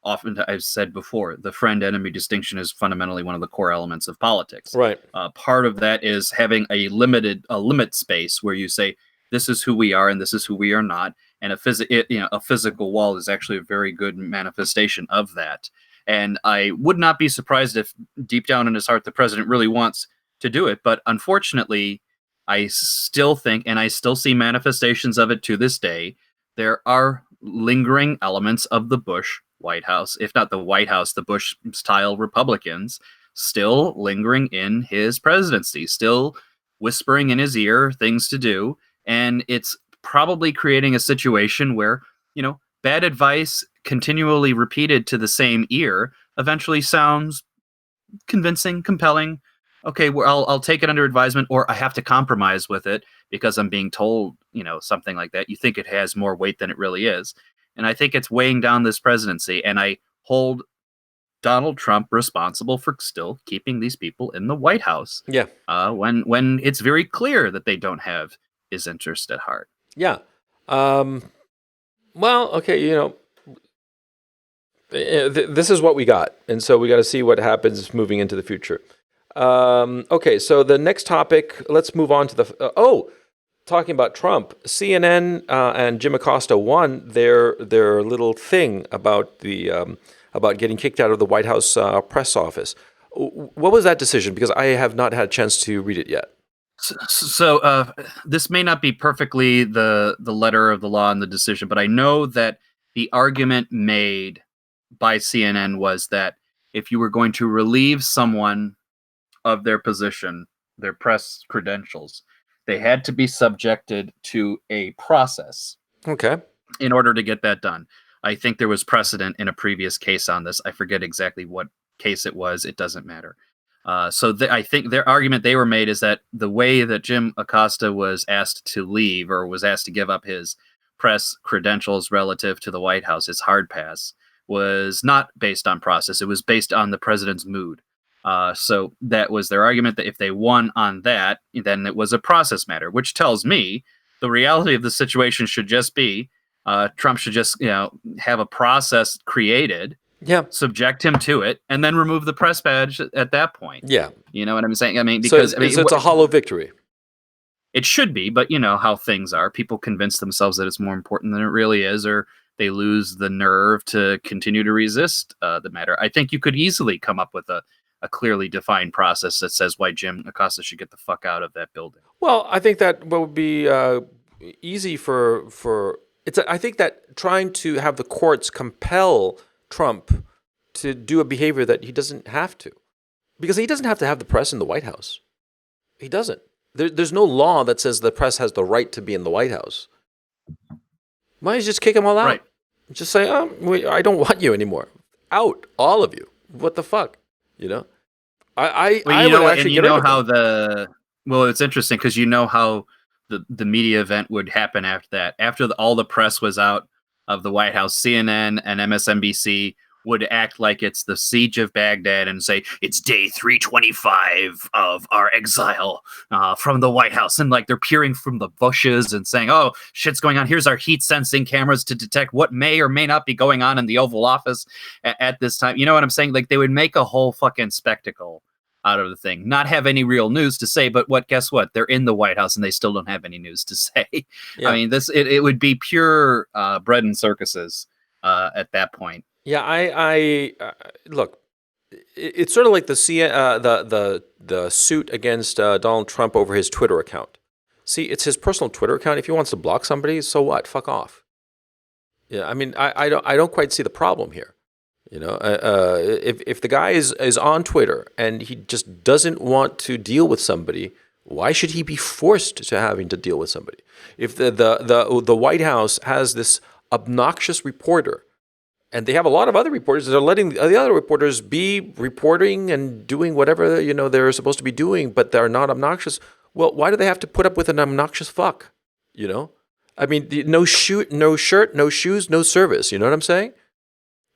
Often, I've said before, the friend-enemy distinction is fundamentally one of the core elements of politics. Right. Part of that is having a limit space where you say this is who we are and this is who we are not, and a physical wall is actually a very good manifestation of that. And I would not be surprised if deep down in his heart the president really wants to do it, but unfortunately, I still think, and I still see manifestations of it to this day, there are lingering elements of the Bush White House, if not the White House, the Bush style Republicans, still lingering in his presidency, still whispering in his ear things to do. And it's probably creating a situation where, bad advice continually repeated to the same ear eventually sounds convincing, compelling. Okay, well, I'll take it under advisement, or I have to compromise with it because I'm being told, something like that. You think it has more weight than it really is. And I think it's weighing down this presidency. And I hold Donald Trump responsible for still keeping these people in the White House Yeah. when it's very clear that they don't have his interest at heart. Yeah. Well, okay, this is what we got. And so we got to see what happens moving into the future. Okay, so the next topic, let's move on to talking about Trump. CNN and Jim Acosta won their little thing about about getting kicked out of the White House press office. What was that decision? Because I have not had a chance to read it yet. So this may not be perfectly the letter of the law and the decision, but I know that the argument made by CNN was that if you were going to relieve someone of their position, their press credentials, they had to be subjected to a process Okay. in order to get that done. I think there was precedent in a previous case on this. I forget exactly what case it was. It doesn't matter. I think their argument they were made is that the way that Jim Acosta was asked to leave or was asked to give up his press credentials relative to the White House, his hard pass, was not based on process. It was based on the president's mood. So that was their argument that if they won on that, then it was a process matter, which tells me the reality of the situation should just be Trump should just have a process created, Yeah. subject him to it, and then remove the press badge at that point. Yeah. You know what I'm saying? I mean, So, because so it's a hollow victory. it should be, but you know how things are. People convince themselves that it's more important than it really is, or they lose the nerve to continue to resist the matter. I think you could easily come up with a clearly defined process that says why Jim Acosta should get the fuck out of that building. Well, I think that would be easy for it's. I think that trying to have the courts compel Trump to do a behavior that he doesn't have to, because he doesn't have to have the press in the White House. He doesn't. There's no law that says the press has the right to be in the White House. Why don't you just kick them all out? Right. Just say, I don't want you anymore. Out, all of you. What the fuck? You know? I would actually get rid of them. Well, it's interesting because you know how the media event would happen after that. After all the press was out, of the White House, CNN and MSNBC would act like it's the siege of Baghdad and say it's day 325 of our exile from the White House, and like they're peering from the bushes and saying, "Oh, shit's going on. Here's our heat sensing cameras to detect what may or may not be going on in the Oval Office at this time." You know what I'm saying? Like they would make a whole fucking spectacle out of the thing, not have any real news to say. But guess what? They're in the White House and they still don't have any news to say. Yeah. I mean, it would be pure bread and circuses at that point. Yeah, I look. It's sort of like the suit against Donald Trump over his Twitter account. See, it's his personal Twitter account. If he wants to block somebody, so what? Fuck off. Yeah, I mean, I don't quite see the problem here. You know, if the guy is on Twitter and he just doesn't want to deal with somebody, why should he be forced to having to deal with somebody? If the White House has this obnoxious reporter, and they have a lot of other reporters that are letting the other reporters be reporting and doing whatever they're supposed to be doing, but they're not obnoxious. Well, why do they have to put up with an obnoxious fuck? I mean, no shirt, no shoes, no service. You know what I'm saying?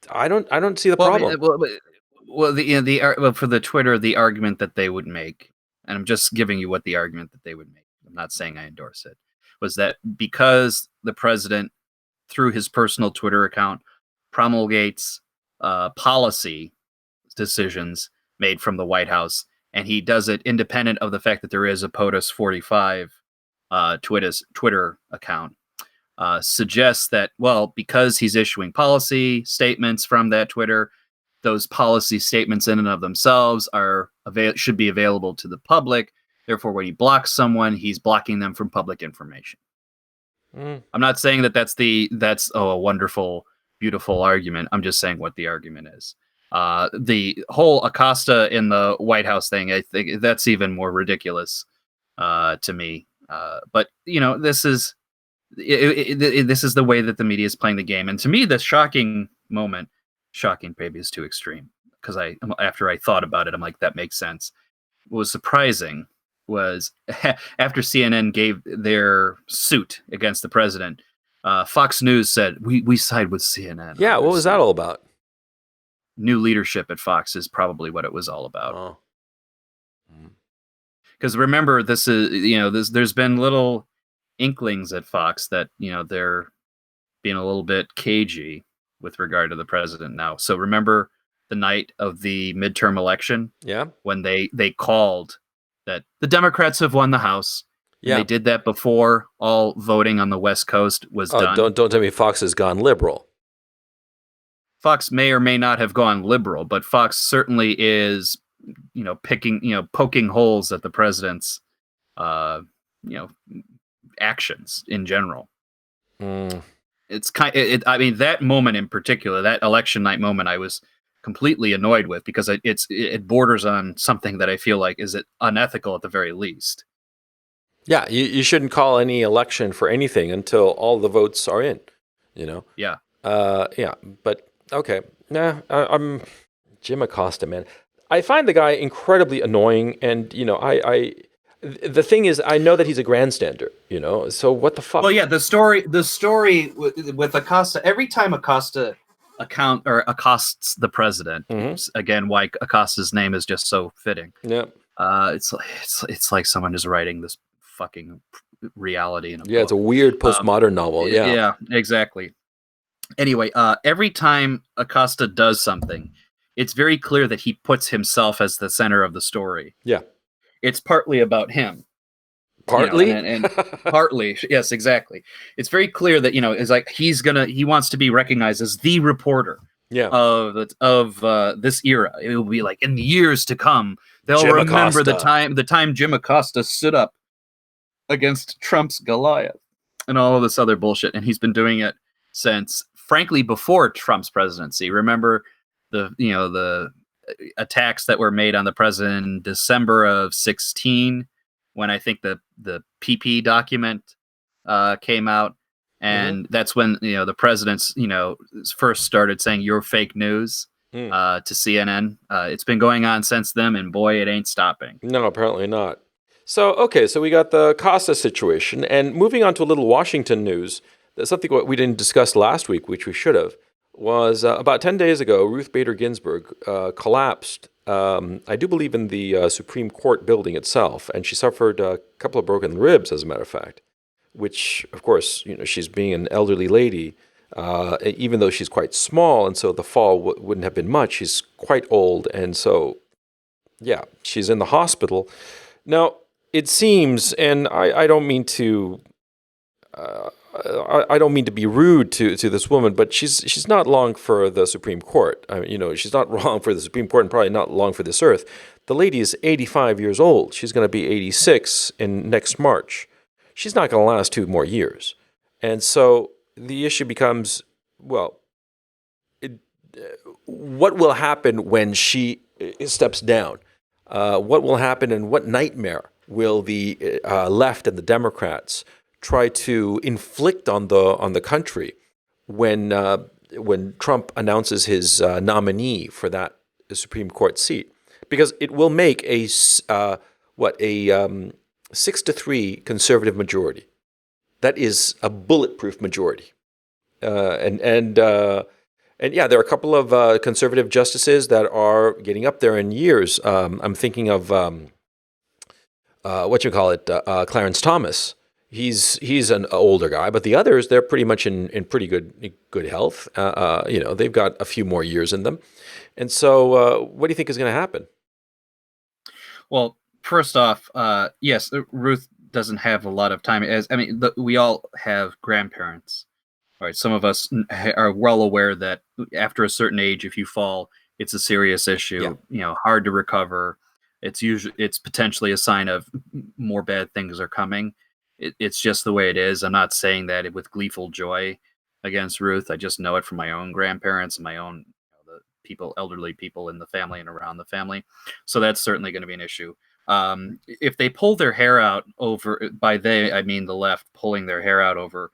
I don't see the problem. For the Twitter, the argument that they would make, and I'm just giving you what the argument that they would make. I'm not saying I endorse it. Was that because the president, through his personal Twitter account, promulgates policy decisions made from the White House, and he does it independent of the fact that there is a POTUS 45 Twitter account, suggests that, well, because he's issuing policy statements from that Twitter, those policy statements in and of themselves should be available to the public. Therefore, when he blocks someone, he's blocking them from public information. I'm not saying that that's a wonderful, beautiful argument. I'm just saying what the argument is. The whole Acosta in the White House thing, I think that's even more ridiculous to me. But this is the way that the media is playing the game. And to me, the shocking maybe is too extreme, because after I thought about it, I'm like, that makes sense. What was surprising was after CNN gave their suit against the president, Fox News said, we side with CNN. Yeah, what was that all about? New leadership at Fox is probably what it was all about. Oh. Because remember, this is, there's been little inklings at Fox that, they're being a little bit cagey with regard to the president now. So remember the night of the midterm election? Yeah. When they called that the Democrats have won the House. Yeah. They did that before all voting on the West Coast was done. Don't tell me Fox has gone liberal. Fox may or may not have gone liberal, but Fox certainly is, poking holes at the president's, actions in general. It's I mean, that moment in particular, that election night moment, I was completely annoyed with, because it borders on something that I feel like is unethical at the very least. Yeah, you shouldn't call any election for anything until all the votes are in. Yeah. Yeah, but okay. Nah, I'm Jim Acosta, man. I find the guy incredibly annoying, and the thing is, I know that he's a grandstander. So what the fuck? Well, yeah, the story with Acosta. Every time Acosta accosts the president, again, why Acosta's name is just so fitting. Yeah. It's like someone is writing this fucking reality in a book. It's a weird postmodern novel. Yeah. Yeah, exactly. Anyway, every time Acosta does something, it's very clear that he puts himself as the center of the story. Yeah. It's partly about him. Partly? And partly, yes, exactly. It's very clear that, it's like he wants to be recognized as the reporter of this era. It will be like, in the years to come, they'll remember the time Jim Acosta stood up against Trump's Goliath and all of this other bullshit. And he's been doing it since, frankly, before Trump's presidency. Remember the attacks that were made on the president in December of 2016, when I think the PP document came out, and that's when the president's first started saying you're fake news to CNN. It's been going on since then, and boy, it ain't stopping. No, apparently not. So we got the Costa situation, and moving on to a little Washington news. something what we didn't discuss last week, which we should have, was about 10 days ago, Ruth Bader Ginsburg collapsed, I do believe, in the Supreme Court building itself, and she suffered a couple of broken ribs, as a matter of fact, which, of course, she's being an elderly lady, even though she's quite small, and so the fall wouldn't have been much. She's quite old, and so, yeah, she's in the hospital. Now, it seems, and I don't mean to... I don't mean to be rude to this woman, but she's not long for the Supreme Court. I mean, she's not long for the Supreme Court and probably not long for this earth. The lady is 85 years old. She's going to be 86 in next March. She's not going to last 2 more years. And so the issue becomes, well, what will happen when she steps down? What will happen, and what nightmare will the left and the Democrats try to inflict on the country when Trump announces his nominee for that Supreme Court seat? Because it will make a 6-3 conservative majority. That is a bulletproof majority. And yeah, there are a couple of conservative justices that are getting up there in years. I'm thinking of Clarence Thomas. He's an older guy, but the others, they're pretty much in pretty good health. They've got a few more years in them. And so what do you think is going to happen? Well, first off, yes, Ruth doesn't have a lot of time. We all have grandparents. All right, some of us are well aware that after a certain age, if you fall, it's a serious issue. Yeah. Hard to recover. It's potentially a sign of more bad things are coming. It's just the way it is. I'm not saying that with gleeful joy against Ruth. I just know it from my own grandparents and my own elderly people in the family and around the family. So that's certainly going to be an issue. If they pull their hair out over, by they, I mean the left pulling their hair out over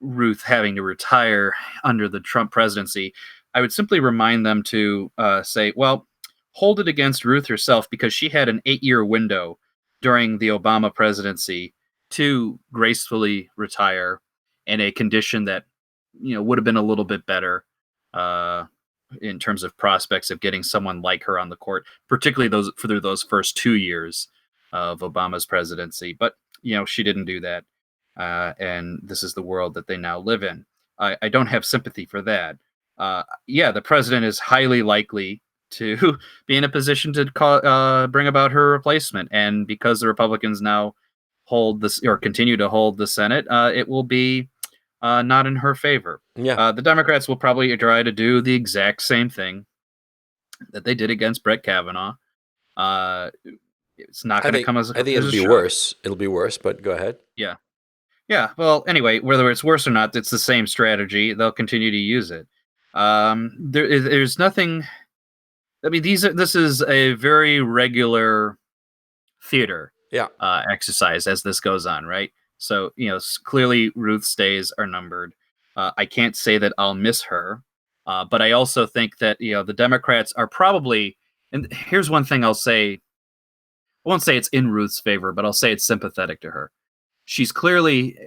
Ruth having to retire under the Trump presidency, I would simply remind them to say, well, hold it against Ruth herself, because she had an 8-year window during the Obama presidency to gracefully retire in a condition that would have been a little bit better in terms of prospects of getting someone like her on the court, particularly those first 2 years of Obama's presidency. But she didn't do that, and this is the world that they now live in. I don't have sympathy for that. The president is highly likely to be in a position to bring about her replacement, and because the Republicans now hold this or continue to hold the Senate, it will be not in her favor. Yeah. The Democrats will probably try to do the exact same thing that they did against Brett Kavanaugh. It's not going to come as a I think it'll be shock. worse. It'll be worse, but go ahead. Yeah. Well, anyway, whether it's worse or not, it's the same strategy. They'll continue to use it. There's nothing. I mean, this is a very regular theater exercise as this goes on, right? So, clearly Ruth's days are numbered. I can't say that I'll miss her, but I also think that, the Democrats are probably, and here's one thing I'll say, I won't say it's in Ruth's favor, but I'll say it's sympathetic to her. She's clearly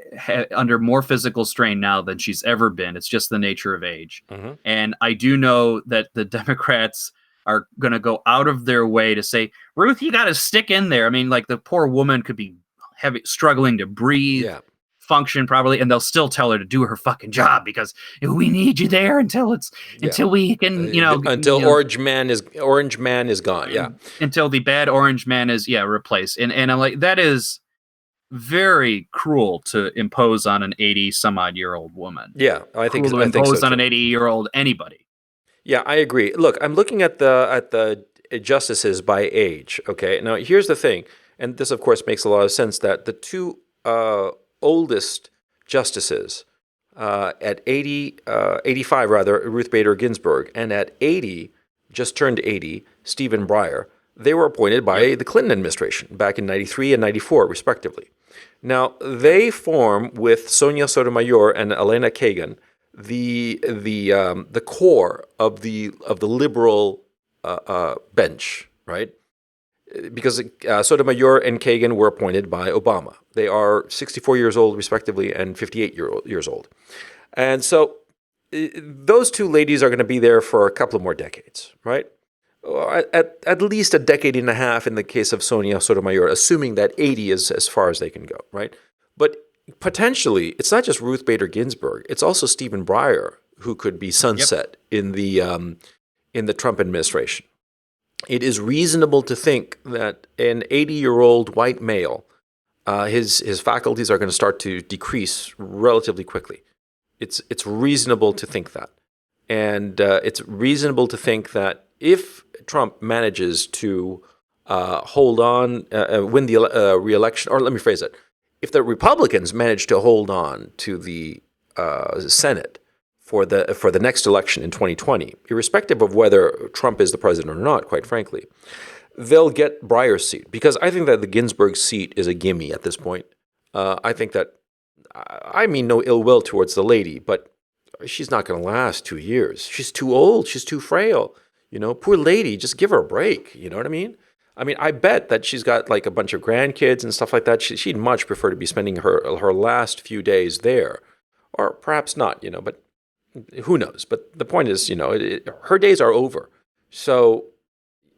under more physical strain now than she's ever been. It's just the nature of age. Mm-hmm. And I do know that the Democrats are going to go out of their way to say, Ruth, you got to stick in there. I mean, like, the poor woman could be struggling to breathe, function properly, and they'll still tell her to do her fucking job because we need you there until we can, until Orange Man is gone. Yeah. Until the bad Orange Man is replaced. And I'm like, that is very cruel to impose on an 80-some-odd-year-old woman. Yeah, I think so. Impose on an 80-year-old anybody. Yeah, I agree. Look, I'm looking at the justices by age. Okay, now here's the thing, and this of course makes a lot of sense, that the two oldest justices at 85 rather, Ruth Bader Ginsburg, and at 80, just turned 80, Stephen Breyer, they were appointed by the Clinton administration back in 93 and 94, respectively. Now, they form, with Sonia Sotomayor and Elena Kagan, the core of the liberal bench, right? because Sotomayor and Kagan were appointed by Obama. They are 64 years old, respectively, and 58 years old. And so those two ladies are going to be there for a couple of more decades, right? At least a decade and a half in the case of Sonia Sotomayor, assuming that 80 is as far as they can go, right? But potentially, it's not just Ruth Bader Ginsburg; it's also Stephen Breyer who could be sunset in the Trump administration. It is reasonable to think that an 80-year-old white male, his faculties are going to start to decrease relatively quickly. It's reasonable to think that, and it's reasonable to think that if Trump manages to hold on, win the re-election, or let me phrase it, if the Republicans manage to hold on to the Senate for the next election in 2020, irrespective of whether Trump is the president or not, quite frankly, they'll get Breyer's seat, because I think that the Ginsburg seat is a gimme at this point. I think that, I mean no ill will towards the lady, but she's not going to last 2 years. She's too old. She's too frail. Poor lady, just give her a break. You know what I mean? I bet that she's got like a bunch of grandkids and stuff like that. She'd much prefer to be spending her last few days there, or perhaps not, but who knows? But the point is, her days are over. So,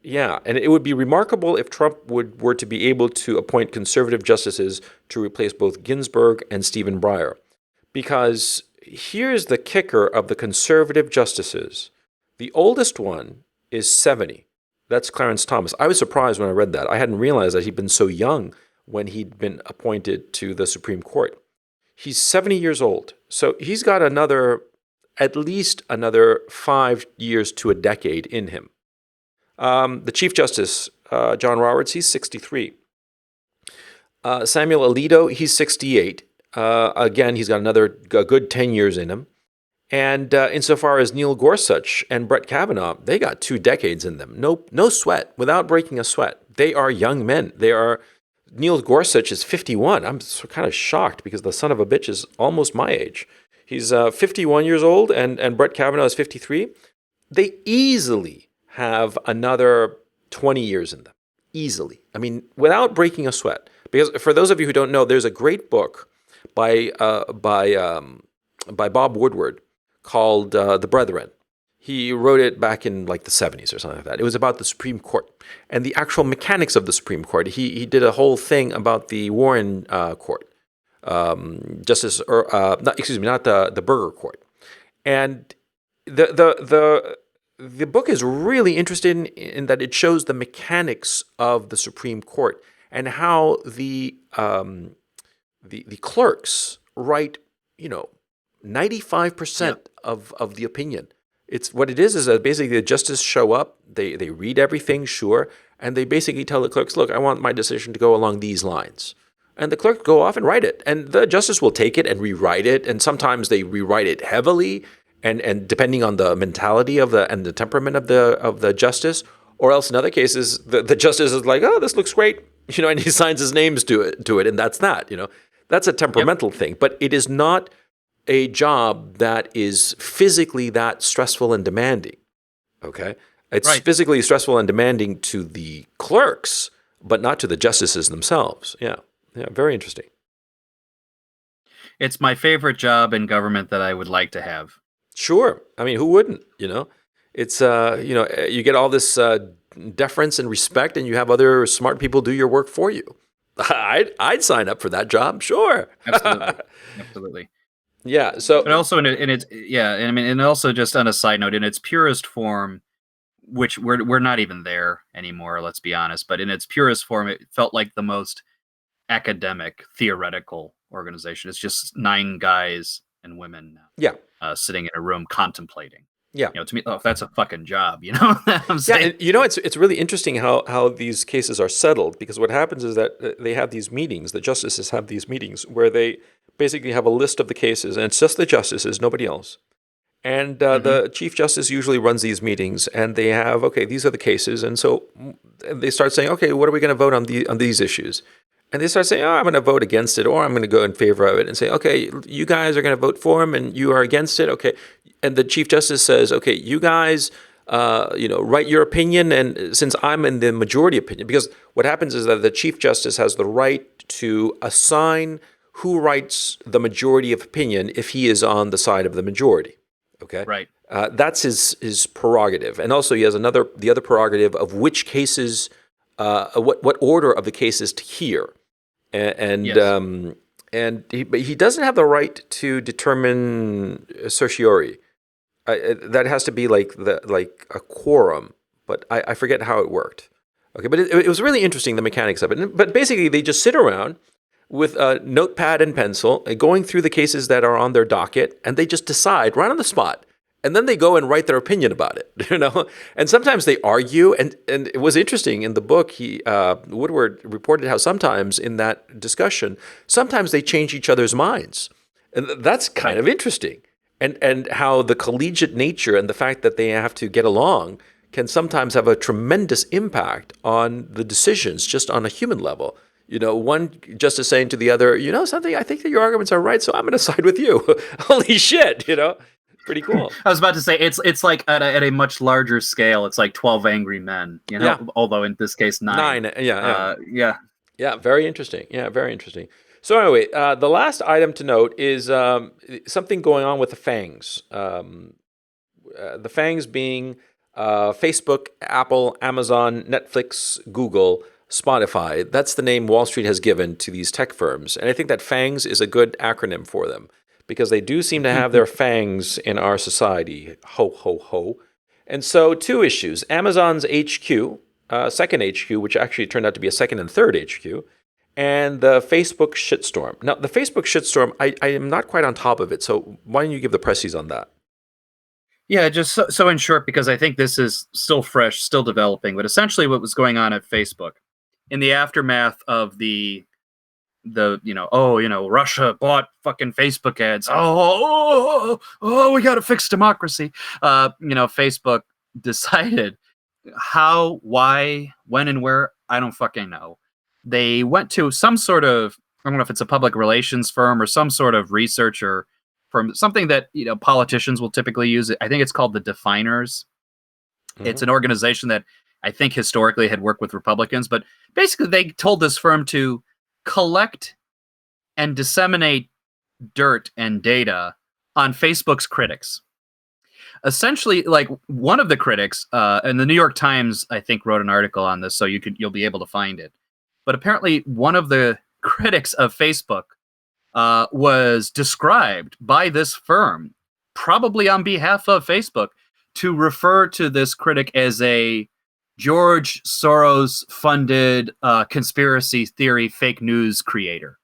yeah, and it would be remarkable if Trump were to be able to appoint conservative justices to replace both Ginsburg and Stephen Breyer. Because here's the kicker of the conservative justices. The oldest one is 70. That's Clarence Thomas. I was surprised when I read that. I hadn't realized that he'd been so young when he'd been appointed to the Supreme Court. He's 70 years old. So he's got at least another 5 years to a decade in him. The Chief Justice, John Roberts, he's 63. Samuel Alito, he's 68. Again, he's got a good 10 years in him. And insofar as Neil Gorsuch and Brett Kavanaugh, they got 2 decades in them. No sweat, without breaking a sweat. They are young men. Neil Gorsuch is 51. I'm kind of shocked because the son of a bitch is almost my age. He's 51 years old, and Brett Kavanaugh is 53. They easily have another 20 years in them. Easily. Without breaking a sweat. Because for those of you who don't know, there's a great book by Bob Woodward called The Brethren. He wrote it back in like the 70s or something like that. It was about the Supreme Court and the actual mechanics of the Supreme Court. He did a whole thing about the Warren Court, not the Burger Court, and the book is really interesting in that it shows the mechanics of the Supreme Court and how the clerks write 95% of the opinion. It's what it is that basically the justices show up, they read everything, sure, and they basically tell the clerks, look, I want my decision to go along these lines. And the clerk go off and write it. And the justice will take it and rewrite it, and sometimes they rewrite it heavily, and depending on the mentality and the temperament of the justice, or else in other cases, the justice is like, oh, this looks great, and he signs his names to it, and that's that, That's a temperamental thing, but it is not a job that is physically that stressful and demanding, okay? It's physically stressful and demanding to the clerks, but not to the justices themselves. Yeah, very interesting. It's my favorite job in government that I would like to have. Sure. Who wouldn't, It's, you get all this deference and respect, and you have other smart people do your work for you. I'd sign up for that job, sure. Absolutely. Yeah. So, but also and also just on a side note, in its purest form, which we're not even there anymore, let's be honest. But in its purest form, it felt like the most academic, theoretical organization. It's just 9 guys and women now. Yeah. Sitting in a room contemplating. Yeah. To me, that's a fucking job. I'm saying? Yeah. And, it's really interesting how these cases are settled, because what happens is that they have these meetings. The justices have these meetings where they basically have a list of the cases, and it's just the justices, nobody else. And the Chief Justice usually runs these meetings, and they have, okay, these are the cases. And so they start saying, okay, what are we going to vote on these issues? And they start saying, oh, I'm going to vote against it, or I'm going to go in favor of it, and say, okay, you guys are going to vote for him, and you are against it, okay. And the Chief Justice says, okay, you guys, write your opinion, and since I'm in the majority opinion, because what happens is that the Chief Justice has the right to assign who writes the majority of opinion if he is on the side of the majority. Okay, Right. That's his prerogative, and also he has the other prerogative of which cases, what order of the cases to hear, and Yes. but he doesn't have the right to determine certiorari. That has to be like a quorum, but I forget how it worked. Okay, but it was really interesting, the mechanics of it. But basically, they just sit around with a notepad and pencil, going through the cases that are on their docket, and they just decide right on the spot. And then they go and write their opinion about it, And sometimes they argue, and it was interesting in the book. Woodward reported how sometimes in that discussion, sometimes they change each other's minds, and that's kind of interesting. And how the collegiate nature and the fact that they have to get along can sometimes have a tremendous impact on the decisions, just on a human level. One justice saying to the other, something, I think that your arguments are right, so I'm going to side with you. Holy shit, pretty cool. I was about to say it's like at a much larger scale. It's like 12 Angry Men, Yeah. Although in this case 9. 9, yeah. Yeah. Very interesting. Yeah, very interesting. So anyway, the last item to note is something going on with the FANGs. The FANGs being Facebook, Apple, Amazon, Netflix, Google, Spotify. That's the name Wall Street has given to these tech firms. And I think that FANGs is a good acronym for them because they do seem to have their fangs in our society. Ho, ho, ho. And so 2 issues. Amazon's HQ, second HQ, which actually turned out to be a second and third HQ, and the Facebook shitstorm. Now, the Facebook shitstorm, I am not quite on top of it, so why don't you give the pressies on that? Yeah, just so in short, because I think this is still fresh, still developing, but essentially what was going on at Facebook in the aftermath of the Russia bought fucking Facebook ads. We got to fix democracy. Facebook decided how, why, when, and where, I don't fucking know. They went to some sort of, I don't know if it's a public relations firm or some sort of researcher firm, something that politicians will typically use. I think it's called the Definers. Mm-hmm. It's an organization that I think historically had worked with Republicans, but basically they told this firm to collect and disseminate dirt and data on Facebook's critics. Essentially, like one of the critics, and the New York Times, I think, wrote an article on this, so you'll be able to find it. But apparently, one of the critics of Facebook was described by this firm, probably on behalf of Facebook, to refer to this critic as a George Soros-funded conspiracy theory fake news creator.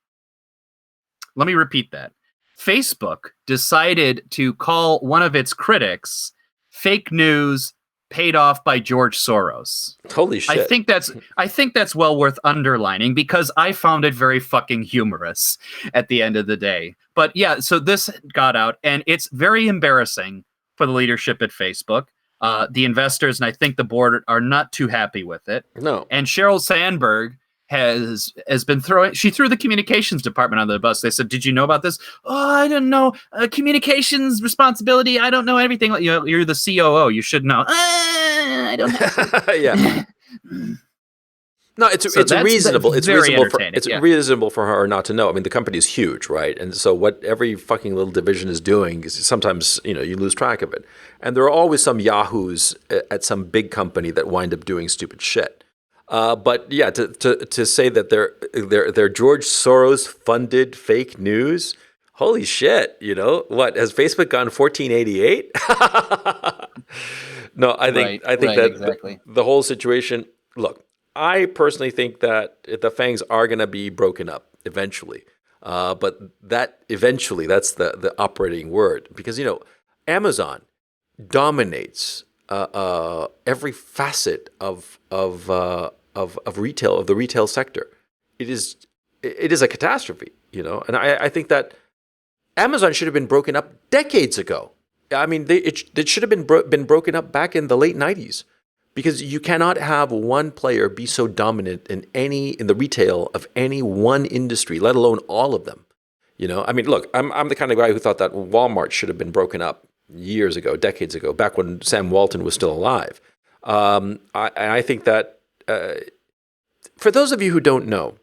Let me repeat that. Facebook decided to call one of its critics fake news paid off by George Soros. Holy shit. I think that's well worth underlining because I found it very fucking humorous at the end of the day. But yeah, so this got out and it's very embarrassing for the leadership at Facebook. The investors and I think the board are not too happy with it. No. And Sheryl Sandberg has been she threw the communications department under the bus. They said, "Did you know about this?" "Oh, I didn't know. Communications responsibility. I don't know everything. You're the COO. You should know." I don't know. Yeah. No, it's reasonable. It's reasonable for her not to know. I mean, the company is huge, right? And so what every fucking little division is doing is sometimes you lose track of it. And there are always some yahoos at some big company that wind up doing stupid shit. But yeah, to say that they're George Soros funded fake news, holy shit! What has Facebook gone 1488? No, I think that exactly. The whole situation. Look, I personally think that the FANGs are going to be broken up eventually, but that eventually that's the operating word because Amazon dominates every facet of retail, of the retail sector. It is a catastrophe, and I think that Amazon should have been broken up decades ago. I mean, it should have been broken up back in the late 90s because you cannot have one player be so dominant in the retail of any one industry, let alone all of them. I mean, look, I'm the kind of guy who thought that Walmart should have been broken up years ago, decades ago, back when Sam Walton was still alive. I think that for those of you who don't know,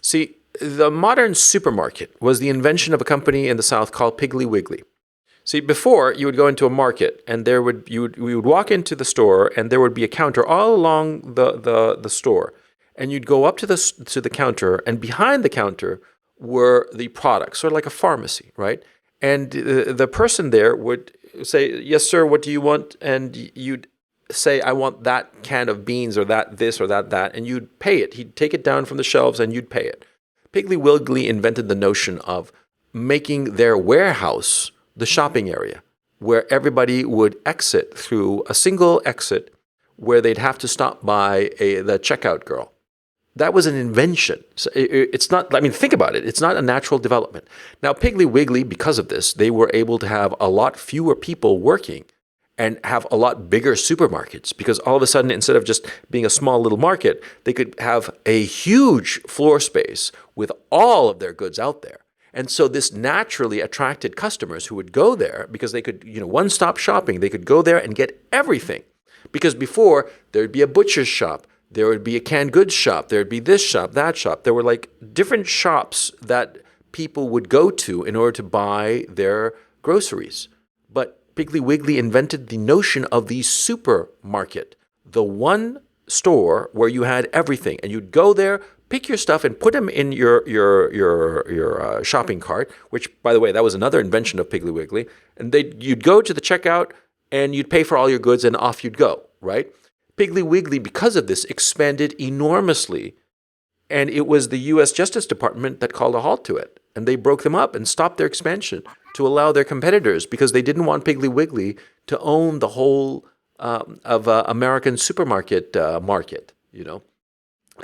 see, the modern supermarket was the invention of a company in the South called Piggly Wiggly. See, before you would go into a market and you would walk into the store and there would be a counter all along the store, and you'd go up to the counter, and behind the counter were the products, sort of like a pharmacy, right? And the person there would say, "Yes, sir, what do you want?" And you'd say, "I want that can of beans or that this or that," and you'd pay it. He'd take it down from the shelves and you'd pay it. Piggly Wiggly invented the notion of making their warehouse the shopping area, where everybody would exit through a single exit where they'd have to stop by the checkout girl. That was an invention. So it's not, I mean, think about it. It's not a natural development. Now, Piggly Wiggly, because of this, they were able to have a lot fewer people working and have a lot bigger supermarkets, because all of a sudden, instead of just being a small little market, they could have a huge floor space with all of their goods out there. And so this naturally attracted customers who would go there because they could, one-stop shopping. They could go there and get everything. Because before, there would be a butcher's shop, there would be a canned goods shop, there would be this shop, that shop. There were like different shops that people would go to in order to buy their groceries. But Piggly Wiggly invented the notion of the supermarket, the one store where you had everything, and you'd go there, pick your stuff, and put them in your shopping cart. Which, by the way, that was another invention of Piggly Wiggly. And you'd go to the checkout, and you'd pay for all your goods, and off you'd go. Right? Piggly Wiggly, because of this, expanded enormously, and it was the U.S. Justice Department that called a halt to it, and they broke them up and stopped their expansion to allow their competitors, because they didn't want Piggly Wiggly to own the whole of American supermarket market,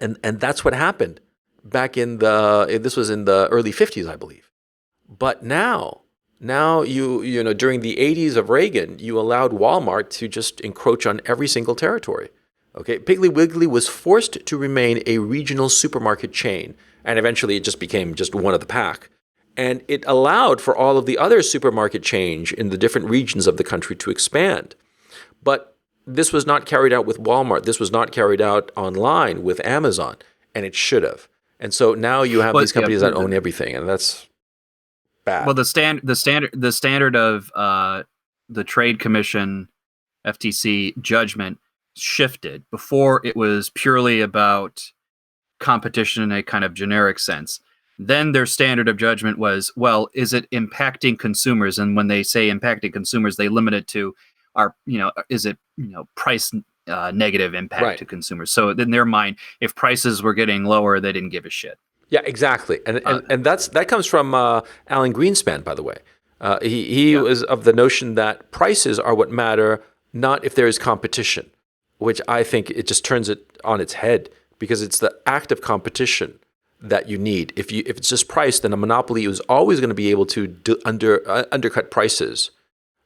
and that's what happened back this was in the early 50s, I believe. But now during the 80s of Reagan, you allowed Walmart to just encroach on every single territory. Okay, Piggly Wiggly was forced to remain a regional supermarket chain, and eventually it just became just one of the pack. And it allowed for all of the other supermarket chains in the different regions of the country to expand. But this was not carried out with Walmart. This was not carried out online with Amazon, and it should have. And so now you have these companies that own everything, and that's bad. Well, the standard of the Trade Commission, FTC judgment shifted. Before, it was purely about competition in a kind of generic sense. Then their standard of judgment was, well, is it impacting consumers? And when they say impacting consumers, they limit it to is it price negative impact to consumers? So in their mind, if prices were getting lower, they didn't give a shit. Yeah, exactly, and that comes from Alan Greenspan, by the way. He was of the notion that prices are what matter, not if there is competition, which I think it just turns it on its head, because it's the act of competition that you need. If it's just price, then a monopoly is always going to be able to undercut prices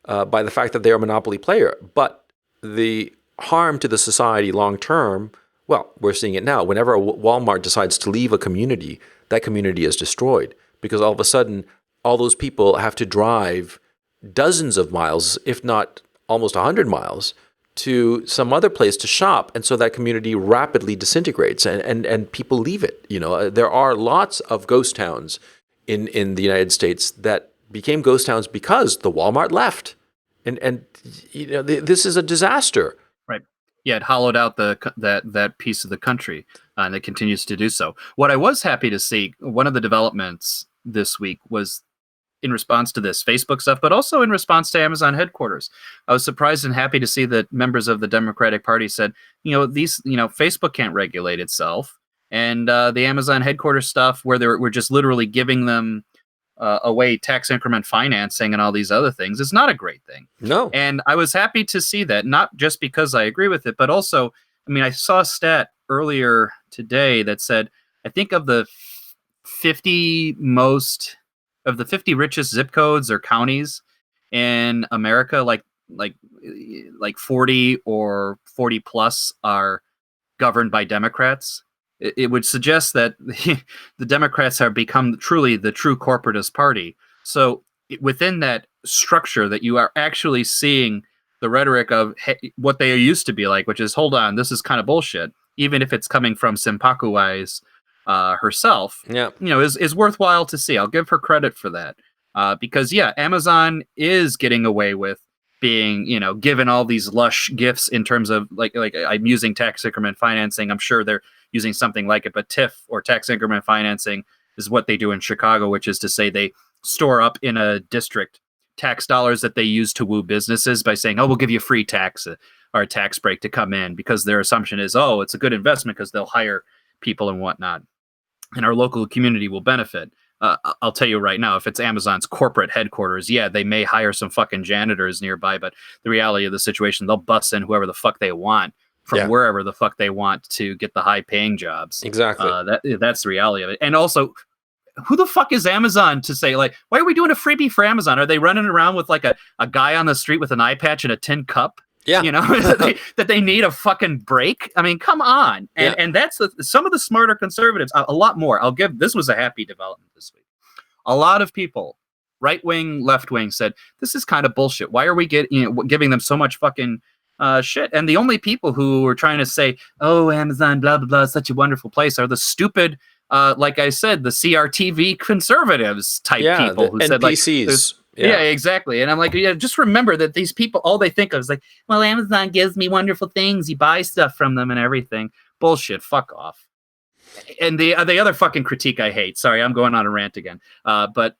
by the fact that they're a monopoly player. But the harm to the society long term, well, we're seeing it now. Whenever Walmart decides to leave a community, that community is destroyed, because all of a sudden, all those people have to drive dozens of miles, if not almost 100 miles, to some other place to shop. And so that community rapidly disintegrates, and people leave it. There are lots of ghost towns in the United States that became ghost towns because the Walmart left. And this is a disaster. Right. Yeah, it hollowed out that piece of the country, and it continues to do so. What I was happy to see, one of the developments this week, was in response to this Facebook stuff, but also in response to Amazon headquarters. I was surprised and happy to see that members of the Democratic Party said, Facebook can't regulate itself, and the Amazon headquarters stuff, where we're just literally giving them away tax increment financing and all these other things, is not a great thing. No. And I was happy to see that, not just because I agree with it, but also, I saw a stat earlier today that said, I think of the 50 richest zip codes or counties in America, like 40 or 40 plus are governed by Democrats. It would suggest that the Democrats have become truly the true corporatist party. So within that structure that you are actually seeing the rhetoric of what they used to be like, which is, hold on, this is kind of bullshit, even if it's coming from Senpaku Wise herself, is worthwhile to see. I'll give her credit for that. Because Amazon is getting away with being, given all these lush gifts in terms of like I'm using tax increment financing. I'm sure they're using something like it, but TIF or tax increment financing is what they do in Chicago, which is to say they store up in a district tax dollars that they use to woo businesses by saying, oh, we'll give you free tax or a tax break to come in, because their assumption is, oh, it's a good investment because they'll hire people and whatnot, and our local community will benefit. I'll tell you right now, if it's Amazon's corporate headquarters, they may hire some fucking janitors nearby, but the reality of the situation, they'll bust in whoever the fuck they want from wherever the fuck they want to get the high paying jobs. Exactly. That's the reality of it. And also, who the fuck is Amazon to say, like, why are we doing a freebie for Amazon? Are they running around with like a guy on the street with an eye patch and a tin cup? Yeah. that they need a fucking break. I mean, come on. And that's some of the smarter conservatives, a lot more. This was a happy development this week. A lot of people, right wing, left wing, said, this is kind of bullshit. Why are we giving them so much fucking shit? And the only people who were trying to say, oh, Amazon, blah, blah, blah, is such a wonderful place, are the stupid, like I said, the CRTV conservatives type people who said, NPCs. like, yeah, exactly. And I'm like, just remember that these people, all they think of is like, well, Amazon gives me wonderful things. You buy stuff from them and everything. Bullshit. Fuck off. And the other fucking critique I hate. Sorry, I'm going on a rant again. But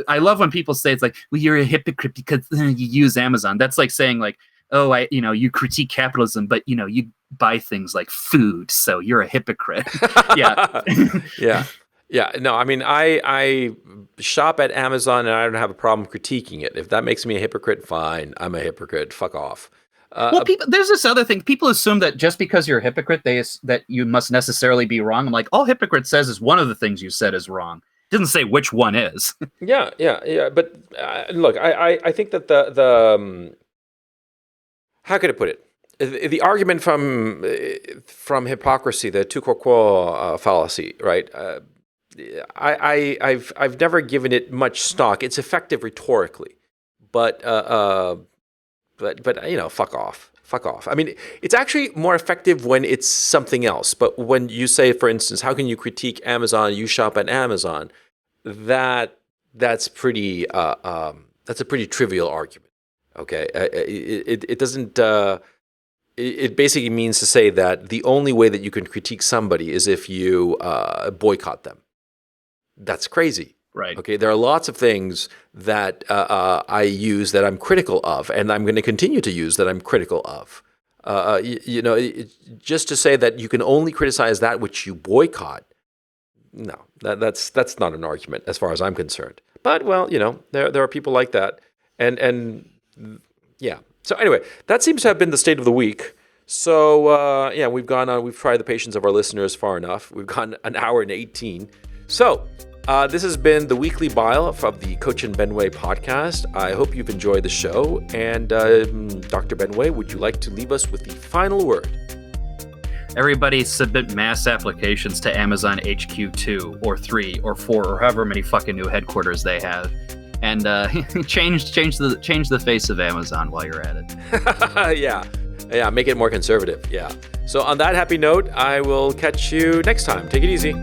I love when people say it's like, well, you're a hypocrite because you use Amazon. That's like saying like, oh, you critique capitalism, but you buy things like food, so you're a hypocrite. Yeah. Yeah, no, I mean, I shop at Amazon and I don't have a problem critiquing it. If that makes me a hypocrite, fine. I'm a hypocrite. Fuck off. Well, there's this other thing. People assume that just because you're a hypocrite, that you must necessarily be wrong. I'm like, all hypocrite says is one of the things you said is wrong. It doesn't say which one is. Yeah. But look, I think that the how could I put it? The argument from hypocrisy, the tu quoque fallacy, right? I've never given it much stock. It's effective rhetorically, but fuck off. I mean, it's actually more effective when it's something else. But when you say, for instance, how can you critique Amazon? You shop at Amazon. That's pretty. That's a pretty trivial argument. Okay, it doesn't. It basically means to say that the only way that you can critique somebody is if you boycott them. That's crazy. Right. Okay. There are lots of things that I use that I'm critical of, and I'm going to continue to use that I'm critical of. Just to say that you can only criticize that which you boycott. No, that's not an argument as far as I'm concerned. But well, there are people like that, and yeah. So anyway, that seems to have been the state of the week. So we've gone on. We've tried the patience of our listeners far enough. We've gone an hour and 18. So, this has been the Weekly Bile of the Coach and Benway podcast. I hope you've enjoyed the show. And Dr. Benway, would you like to leave us with the final word? Everybody submit mass applications to Amazon HQ 2 or 3 or 4 or however many fucking new headquarters they have. And change the face of Amazon while you're at it. Yeah, make it more conservative. Yeah. So on that happy note, I will catch you next time. Take it easy.